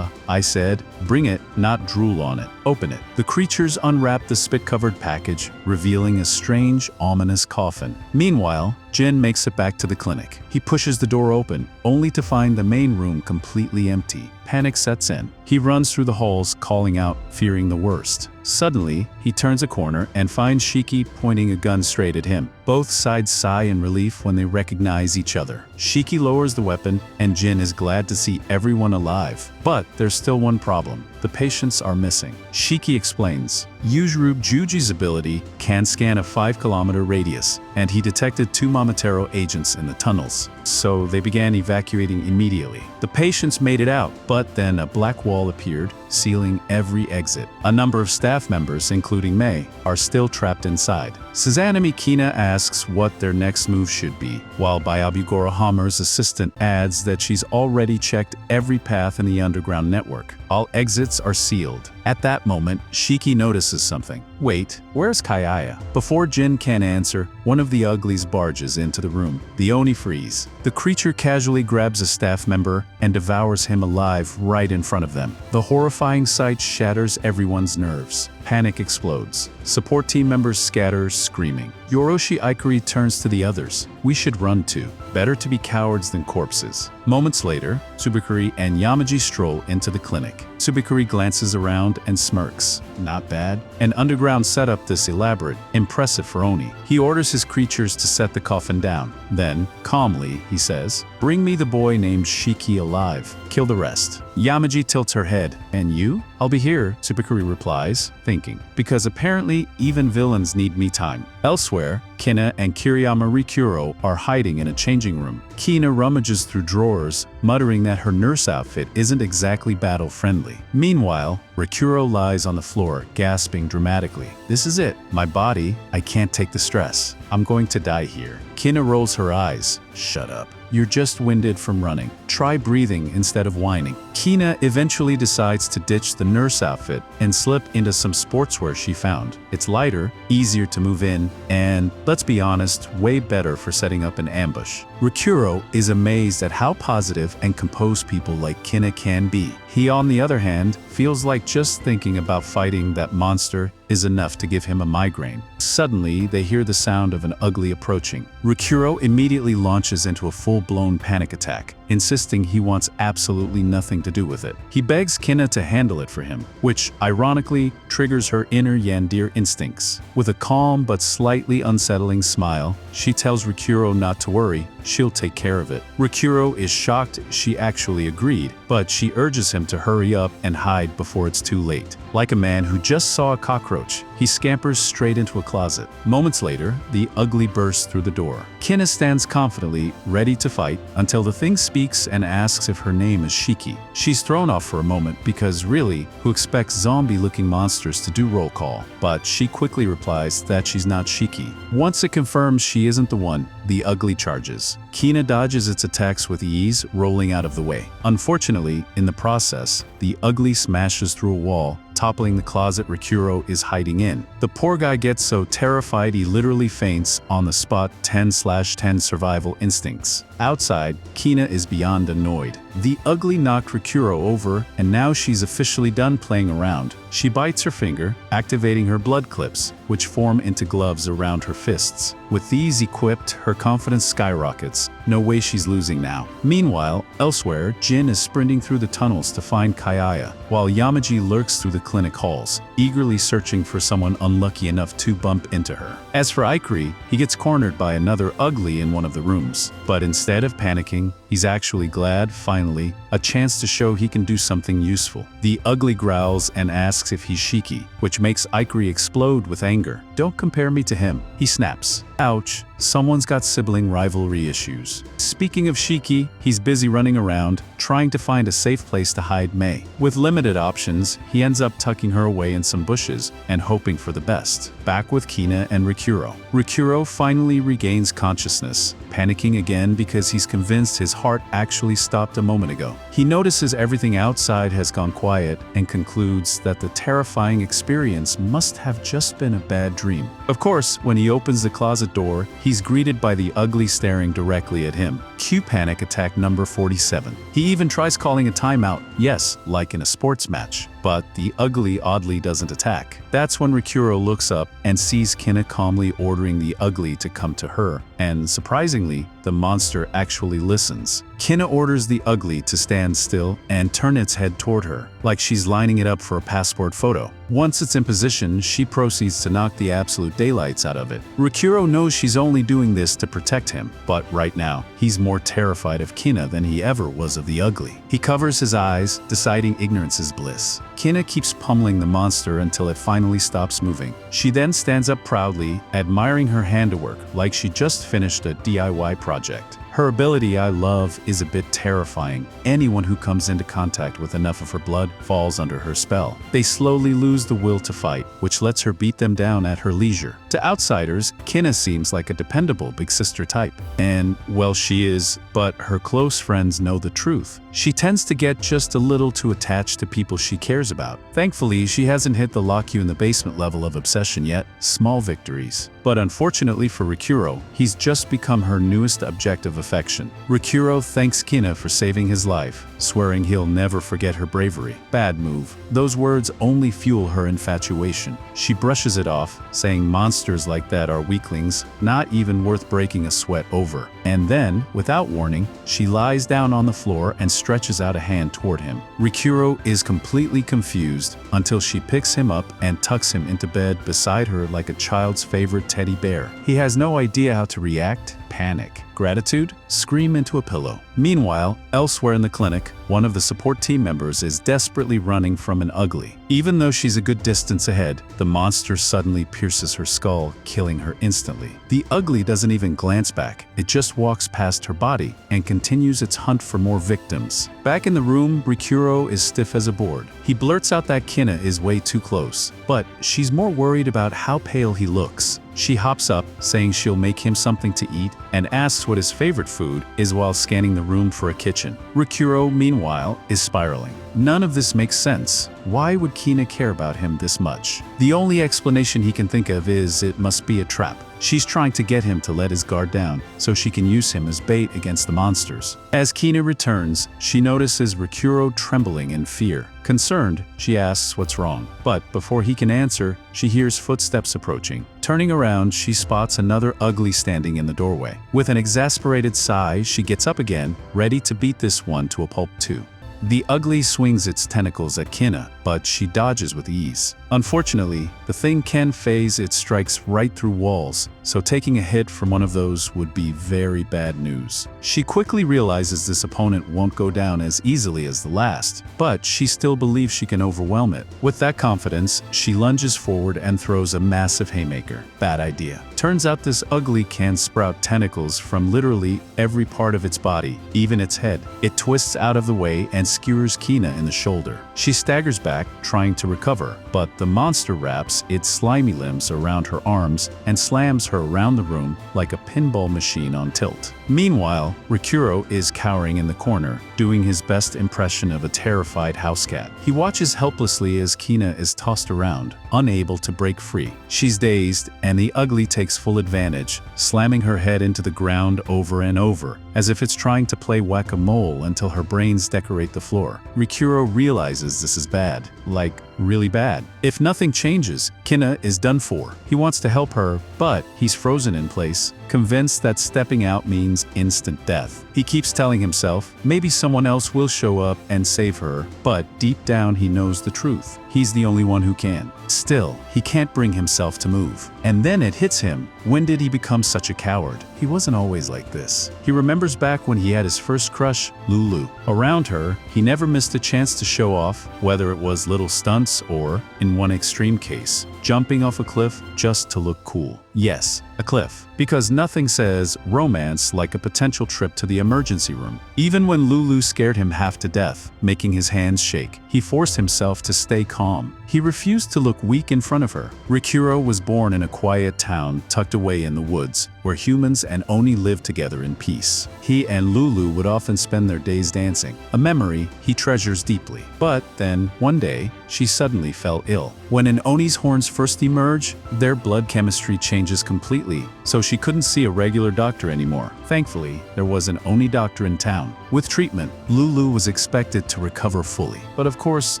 I said, bring it, not drool on it. Open it." The creatures unwrap the spit-covered package, revealing a strange, ominous coffin. Meanwhile, Jin makes it back to the clinic. He pushes the door open, only to find the main room completely empty. Panic sets in. He runs through the halls, calling out, fearing the worst. Suddenly, he turns a corner and finds Shiki pointing a gun straight at him. Both sides sigh in relief when they recognize each other. Shiki lowers the weapon, and Jin is glad to see everyone alive. But there's still one problem. The patients are missing. Shiki explains. Yujirub Juji's ability can scan a 5-kilometer radius, and he detected 2 Momotaro agents in the tunnels. So they began evacuating immediately. The patients made it out, but then a black wall appeared, sealing every exit. A number of staff members, including Mei, are still trapped inside. Suzanami Kina asks what their next move should be, while Bayabugorohammer's assistant adds that she's already checked every path in the underground network. All exits are sealed. At that moment, Shiki notices something. Wait, where's Kyoya? Before Jin can answer, one of the uglies barges into the room. The Oni freeze. The creature casually grabs a staff member and devours him alive right in front of them. The horrifying sight shatters everyone's nerves. Panic explodes. Support team members scatter, screaming. Yoroshi Ikari turns to the others. We should run too. Better to be cowards than corpses. Moments later, Tsubakuri and Yamaji stroll into the clinic. Tsubakuri glances around and smirks. Not bad. An underground setup this elaborate. Impressive for Oni. He orders his creatures to set the coffin down. Then, calmly, he says, "Bring me the boy named Shiki alive. Kill the rest." Yamaji tilts her head. "And you?" "I'll be here," Tsubakuri replies, thinking. Because apparently, even villains need me time. Elsewhere, Kina and Kiriyama Rikuro are hiding in a changing room. Kina rummages through drawers, muttering that her nurse outfit isn't exactly battle-friendly. Meanwhile, Rikuro lies on the floor, gasping dramatically. "This is it. My body, I can't take the stress. I'm going to die here." Kina rolls her eyes. "Shut up. You're just winded from running. Try breathing instead of whining." Kina eventually decides to ditch the nurse outfit and slip into some sportswear she found. It's lighter, easier to move in, and, let's be honest, way better for setting up an ambush. Rikuro is amazed at how positive and composed people like Kina can be. He, on the other hand, feels like just thinking about fighting that monster is enough to give him a migraine. Suddenly, they hear the sound of an ugly approaching. Rikuro immediately launches into a full-blown panic attack, insisting he wants absolutely nothing to do with it. He begs Kina to handle it for him, which, ironically, triggers her inner yandere instincts. With a calm but slightly unsettling smile, she tells Rikuro not to worry, she'll take care of it. Rikuro is shocked she actually agreed, but she urges him to hurry up and hide before it's too late. Like a man who just saw a cockroach, he scampers straight into a closet. Moments later, the ugly bursts through the door. Kina stands confidently, ready to fight, until the thing speaks and asks if her name is Shiki. She's thrown off for a moment because really, who expects zombie-looking monsters to do roll call? But she quickly replies that she's not Shiki. Once it confirms she isn't the one, the ugly charges. Kina dodges its attacks with ease, rolling out of the way. Unfortunately, in the process, the ugly smashes through a wall, toppling the closet Rikuro is hiding in. The poor guy gets so terrified he literally faints on the spot. 10/10 survival instincts. Outside, Kina is beyond annoyed. The ugly knocked Rikuro over, and now she's officially done playing around. She bites her finger, activating her blood clips, which form into gloves around her fists. With these equipped, her confidence skyrockets. No way she's losing now. Meanwhile, elsewhere, Jin is sprinting through the tunnels to find Kayaya, while Yamaji lurks through the clinic halls, eagerly searching for someone unlucky enough to bump into her. As for Ikari, he gets cornered by another ugly in one of the rooms. But instead of panicking, he's actually glad, finally, a chance to show he can do something useful. The ugly growls and asks if he's Shiki, which makes Ikari explode with anger. "Don't compare me to him," he snaps. Ouch, someone's got sibling rivalry issues. Speaking of Shiki, he's busy running around, trying to find a safe place to hide Mei. With limited options, he ends up tucking her away in some bushes and hoping for the best. Back with Kina and Rikuro. Rikuro finally regains consciousness, panicking again because he's convinced his heart actually stopped a moment ago. He notices everything outside has gone quiet and concludes that the terrifying experience must have just been a bad dream. Of course, when he opens the closet door, he's greeted by the ugly staring directly at him. Cue panic attack number 47. He even tries calling a timeout, yes, like in a sports match. But the ugly oddly doesn't attack. That's when Rikuro looks up and sees Kina calmly ordering the ugly to come to her, and surprisingly, the monster actually listens. Kina orders the ugly to stand still and turn its head toward her, like she's lining it up for a passport photo. Once it's in position, she proceeds to knock the absolute daylights out of it. Rikuro knows she's only doing this to protect him, but right now, he's more terrified of Kina than he ever was of the ugly. He covers his eyes, deciding ignorance is bliss. Kina keeps pummeling the monster until it finally stops moving. She then stands up proudly, admiring her handiwork like she just finished a DIY project. Her ability, I love, is a bit terrifying. Anyone who comes into contact with enough of her blood falls under her spell. They slowly lose the will to fight, which lets her beat them down at her leisure. To outsiders, Kina seems like a dependable big sister type. And, well, she is, but her close friends know the truth. She tends to get just a little too attached to people she cares about. Thankfully, she hasn't hit the lock you in the basement level of obsession yet. Small victories. But unfortunately for Rikuro, he's just become her newest object of affection. Rikuro thanks Kina for saving his life, swearing he'll never forget her bravery. Bad move. Those words only fuel her infatuation. She brushes it off, saying monsters like that are weaklings, not even worth breaking a sweat over. And then, without warning, she lies down on the floor and stretches out a hand toward him. Rikuro is completely confused until she picks him up and tucks him into bed beside her like a child's favorite teddy bear. He has no idea how to react, panic, gratitude, scream into a pillow. Meanwhile, elsewhere in the clinic, one of the support team members is desperately running from an ugly. Even though she's a good distance ahead, the monster suddenly pierces her skull, killing her instantly. The ugly doesn't even glance back. It just walks past her body and continues its hunt for more victims. Back in the room, Rikuro is stiff as a board. He blurts out that Kina is way too close, but she's more worried about how pale he looks. She hops up, saying she'll make him something to eat, and asks what his favorite food is while scanning the room for a kitchen. Rikuro, meanwhile, is spiraling. None of this makes sense. Why would Kina care about him this much? The only explanation he can think of is it must be a trap. She's trying to get him to let his guard down so she can use him as bait against the monsters. As Kina returns, she notices Rikuro trembling in fear. Concerned, she asks what's wrong. But before he can answer, she hears footsteps approaching. Turning around, she spots another ugly standing in the doorway. With an exasperated sigh, she gets up again, ready to beat this one to a pulp too. The ugly swings its tentacles at Kina, but she dodges with ease. Unfortunately, the thing can phase its strikes right through walls, so taking a hit from one of those would be very bad news. She quickly realizes this opponent won't go down as easily as the last, but she still believes she can overwhelm it. With that confidence, she lunges forward and throws a massive haymaker. Bad idea. Turns out this ugly can sprout tentacles from literally every part of its body, even its head. It twists out of the way and skewers Kina in the shoulder. She staggers back, trying to recover, but the monster wraps its slimy limbs around her arms and slams her around the room like a pinball machine on tilt. Meanwhile, Rikuro is cowering in the corner, doing his best impression of a terrified house cat. He watches helplessly as Kina is tossed around, unable to break free. She's dazed, and the ugly takes full advantage, slamming her head into the ground over and over, as if it's trying to play whack-a-mole until her brains decorate the floor. Rikuro realizes this is bad, like really bad. If nothing changes, Kina is done for. He wants to help her, but he's frozen in place, convinced that stepping out means instant death. He keeps telling himself maybe someone else will show up and save her, but deep down he knows the truth. He's the only one who can. Still, he can't bring himself to move. And then it hits him. When did he become such a coward? He wasn't always like this. He remembers back when he had his first crush, Lulu. Around her, he never missed a chance to show off, whether it was little stunts or, in one extreme case, jumping off a cliff just to look cool. Yes, a cliff. Because nothing says romance like a potential trip to the emergency room. Even when Lulu scared him half to death, making his hands shake, he forced himself to stay calm. He refused to look weak in front of her. Rikuro was born in a quiet town tucked away in the woods, where humans and Oni lived together in peace. He and Lulu would often spend their days dancing, a memory he treasures deeply. But then, one day, she suddenly fell ill. When an Oni's horns first emerge, their blood chemistry changes completely, so she couldn't see a regular doctor anymore. Thankfully, there was an Oni doctor in town. With treatment, Lulu was expected to recover fully. But of course,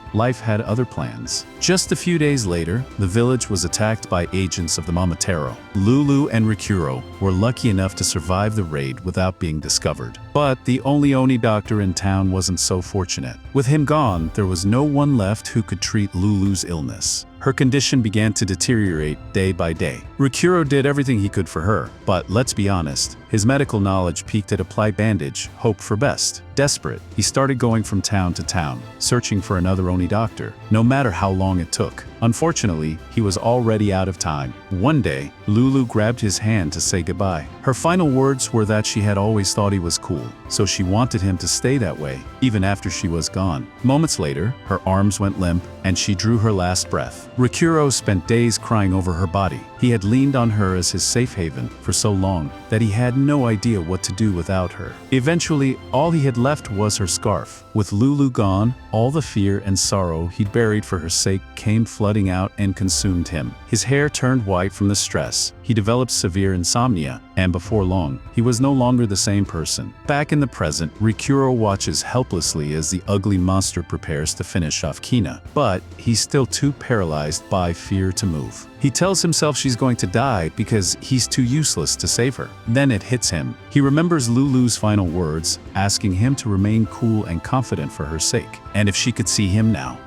life had other plans. Just a few days later, the village was attacked by agents of the Momotaro. Lulu and Rikuro were lucky enough to survive the raid without being discovered. But the only Oni doctor in town wasn't so fortunate. With him gone, there was no one left who could treat Lulu's illness. Her condition began to deteriorate day by day. Rikuro did everything he could for her, but let's be honest, his medical knowledge peaked at apply bandage, hope for best. Desperate, he started going from town to town, searching for another Oni doctor, no matter how long it took. Unfortunately, he was already out of time. One day, Lulu grabbed his hand to say goodbye. Her final words were that she had always thought he was cool, so she wanted him to stay that way, even after she was gone. Moments later, her arms went limp, and she drew her last breath. Rikuro spent days crying over her body. He had leaned on her as his safe haven for so long that he had no idea what to do without her. Eventually, all he had left was her scarf. With Lulu gone, all the fear and sorrow he'd buried for her sake came flooding out and consumed him. His hair turned white from the stress. He developed severe insomnia, and before long, he was no longer the same person. Back in the present, Rikuro watches helplessly as the ugly monster prepares to finish off Kina, but he's still too paralyzed by fear to move. He tells himself she's going to die because he's too useless to save her. Then it hits him. He remembers Lulu's final words, asking him to remain cool and confident for her sake. And if she could see him now,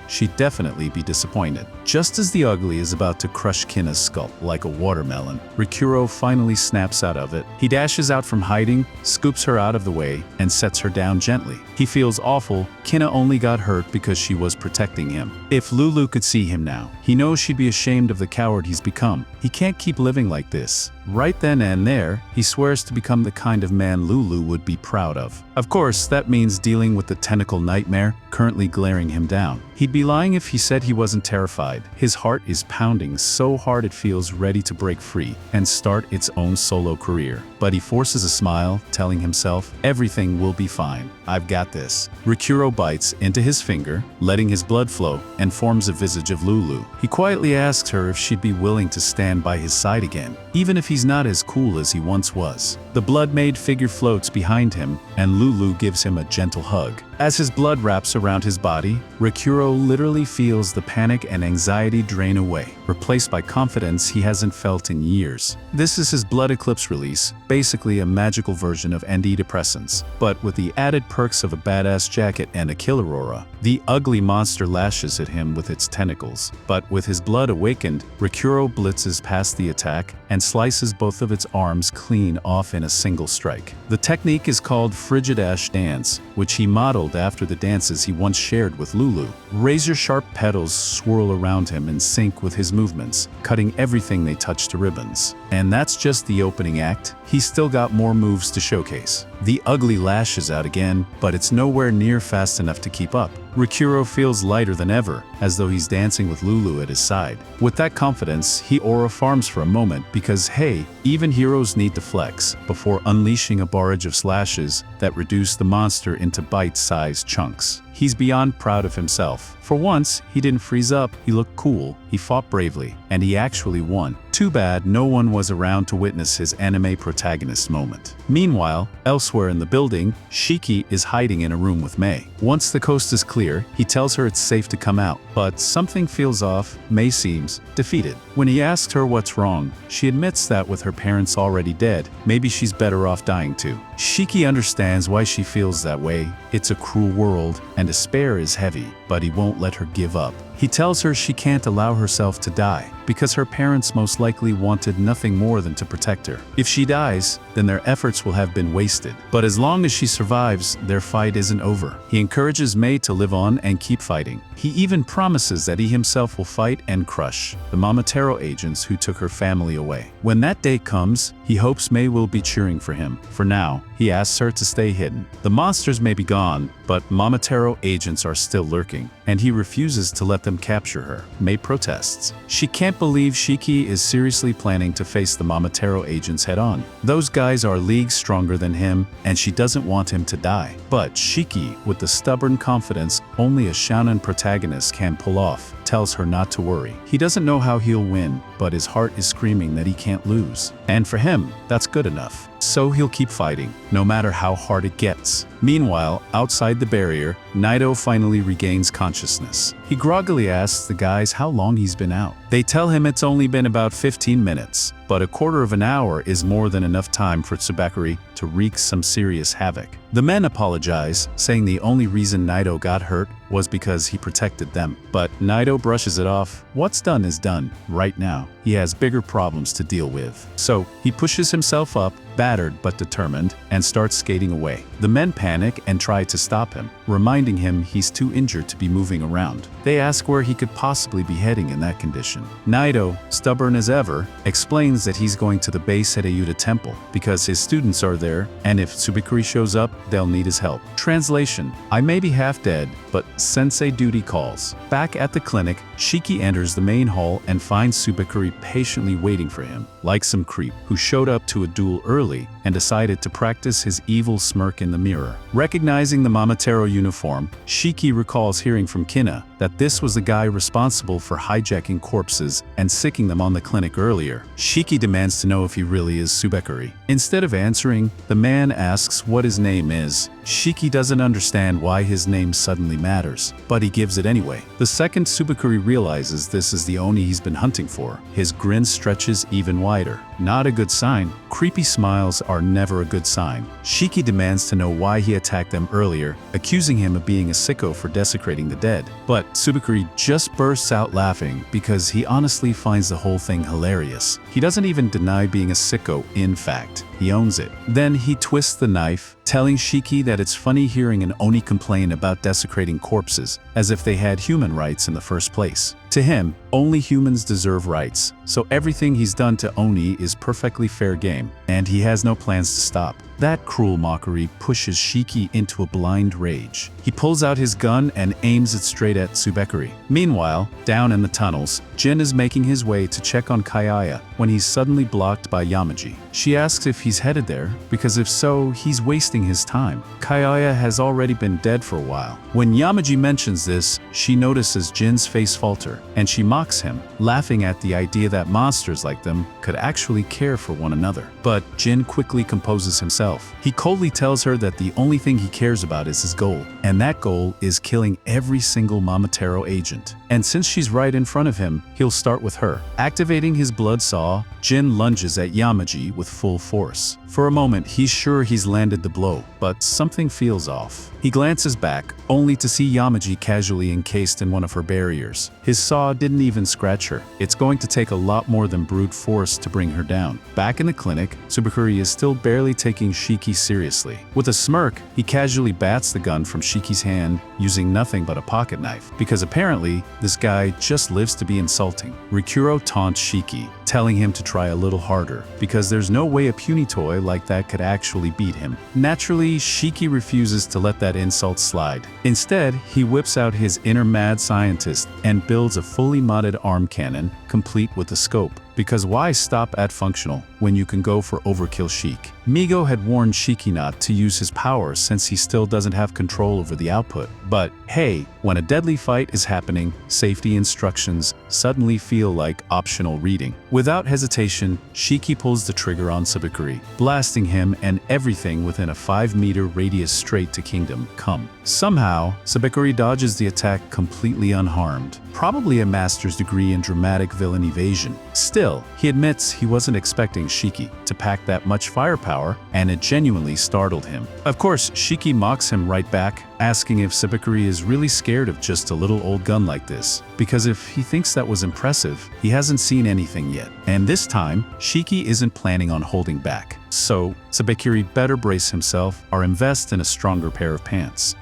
she'd definitely be disappointed. Just as the ugly is about to crush Kina's skull like a watermelon, Rikuro finally snaps out of it. He dashes out from hiding, scoops her out of the way, and sets her down gently. He feels awful. Kina only got hurt because she was protecting him. If Lulu could see him now, he knows she'd be ashamed of the coward he's become. He can't keep living like this. Right then and there, he swears to become the kind of man Lulu would be proud of. Of course, that means dealing with the tentacle nightmare currently glaring him down. He'd be lying if he said he wasn't terrified. His heart is pounding so hard it feels ready to break free and start its own solo career. But he forces a smile, telling himself, everything will be fine. I've got this. Rikuro bites into his finger, letting his blood flow, and forms a visage of Lulu. He quietly asks her if she'd be willing to stand by his side again, even if he's not as cool as he once was. The blood-made figure floats behind him, and Lulu gives him a gentle hug. As his blood wraps around his body, Rikuro literally feels the panic and anxiety drain away, replaced by confidence he hasn't felt in years. This is his Blood Eclipse release, basically a magical version of antidepressants, but with the added perks of a badass jacket and a killer aura. The ugly monster lashes at him with its tentacles, but with his blood awakened, Rikuro blitzes past the attack and slices both of its arms clean off in a single strike. The technique is called Frigid Ash Dance, which he modeled after the dances he once shared with Lulu. Razor-sharp petals swirl around him in sync with his movements, cutting everything they touch to ribbons. And that's just the opening act. He's still got more moves to showcase. The ugly lashes out again, but it's nowhere near fast enough to keep up. Rikuro feels lighter than ever, as though he's dancing with Lulu at his side. With that confidence, he aura farms for a moment because, hey, even heroes need to flex before unleashing a barrage of slashes that reduce the monster into bite-sized chunks. He's beyond proud of himself. For once, he didn't freeze up, he looked cool, he fought bravely, and he actually won. Too bad no one was around to witness his anime protagonist moment. Meanwhile, elsewhere in the building, Shiki is hiding in a room with Mei. Once the coast is clear, he tells her it's safe to come out, but something feels off. Mei seems defeated. When he asks her what's wrong, she admits that with her parents already dead, maybe she's better off dying too. Shiki understands why she feels that way. It's a cruel world, and despair is heavy, but he won't let her give up. He tells her she can't allow herself to die, because her parents most likely wanted nothing more than to protect her. If she dies, then their efforts will have been wasted. But as long as she survives, their fight isn't over. He encourages Mei to live on and keep fighting. He even promises that he himself will fight and crush the Momotaro agents who took her family away. When that day comes, he hopes Mei will be cheering for him. For now, he asks her to stay hidden. The monsters may be gone, but Momotaro agents are still lurking, and he refuses to let them capture her. Mei protests. She can't believe Shiki is seriously planning to face the Momotaro agents head-on. Those guys are leagues stronger than him, and she doesn't want him to die. But Shiki, with the stubborn confidence only a shonen protagonist can pull off, tells her not to worry. He doesn't know how he'll win, but his heart is screaming that he can't lose. And for him, that's good enough. So he'll keep fighting, no matter how hard it gets. Meanwhile, outside the barrier, Naito finally regains consciousness. He groggily asks the guys how long he's been out. They tell him it's only been about 15 minutes, but a quarter of an hour is more than enough time for Tsubakuri to wreak some serious havoc. The men apologize, saying the only reason Naito got hurt was because he protected them. But Naito brushes it off. What's done is done. Right now, he has bigger problems to deal with. So he pushes himself up, battered but determined, and starts skating away. The men panic and try to stop him, reminding him he's too injured to be moving around. They ask where he could possibly be heading in that condition. Naito, stubborn as ever, explains that he's going to the base Hedayuta Temple because his students are there, and if Tsubakuri shows up, they'll need his help. Translation: I may be half dead, but sensei duty calls. Back at the clinic, Shiki enters the main hall and finds Tsubakuri patiently waiting for him, like some creep who showed up to a duel early and decided to practice his evil smirk in the mirror. Recognizing the Momotaro uniform, Shiki recalls hearing from Kina that this was the guy responsible for hijacking corpses and sicking them on the clinic earlier. Shiki demands to know if he really is Tsubakuri. Instead of answering, the man asks what his name is. Shiki doesn't understand why his name suddenly matters, but he gives it anyway. The second Tsubakuri realizes this is the Oni he's been hunting for, his grin stretches even wider. Not a good sign. Creepy smiles are never a good sign. Shiki demands to know why he attacked them earlier, accusing him of being a sicko for desecrating the dead. But Tsubakuri just bursts out laughing because he honestly finds the whole thing hilarious. He doesn't even deny being a sicko, in fact. He owns it. Then he twists the knife, telling Shiki that it's funny hearing an Oni complain about desecrating corpses, as if they had human rights in the first place. To him, Only humans deserve rights, so everything he's done to Oni is perfectly fair game, and he has no plans to stop. That cruel mockery pushes Shiki into a blind rage. He pulls out his gun and aims it straight at Tsubekuri. Meanwhile, down in the tunnels, Jin is making his way to check on Kayaya when he's suddenly blocked by Yamaji. She asks if he's headed there, because if so, he's wasting his time. Kayaya has already been dead for a while. When Yamaji mentions this, she notices Jin's face falter, and she mocks him, laughing at the idea that monsters like them could actually care for one another. But Jin quickly composes himself. He coldly tells her that the only thing he cares about is his goal, and that goal is killing every single Momotaro agent. And since she's right in front of him, he'll start with her. Activating his blood saw, Jin lunges at Yamaji with full force. For a moment, he's sure he's landed the blow, but something feels off. He glances back, only to see Yamaji casually encased in one of her barriers. His saw didn't even scratch her. It's going to take a lot more than brute force to bring her down. Back in the clinic, Tsubekuri is still barely taking Shiki seriously. With a smirk, he casually bats the gun from Shiki's hand using nothing but a pocket knife, because apparently, this guy just lives to be insulting. Rikuro taunts Shiki, telling him to try a little harder, because there's no way a puny toy like that could actually beat him. Naturally, Shiki refuses to let that insult slide. Instead, he whips out his inner mad scientist and builds a fully modded arm cannon, complete with a scope. Because why stop at functional when you can go for overkill chic? Migo had warned Shiki not to use his powers since he still doesn't have control over the output. But hey, when a deadly fight is happening, safety instructions suddenly feel like optional reading. Without hesitation, Shiki pulls the trigger on Tsubekuri, blasting him and everything within a 5-meter radius straight to Kingdom Come. Somehow, Tsubekuri dodges the attack completely unharmed, probably a master's degree in dramatic villain evasion. Still, he admits he wasn't expecting Shiki to pack that much firepower, and it genuinely startled him. Of course, Shiki mocks him right back, asking if Tsubekuri is really scared of just a little old gun like this, because if he thinks that was impressive, he hasn't seen anything yet. And this time, Shiki isn't planning on holding back. So, Tsubekuri better brace himself or invest in a stronger pair of pants.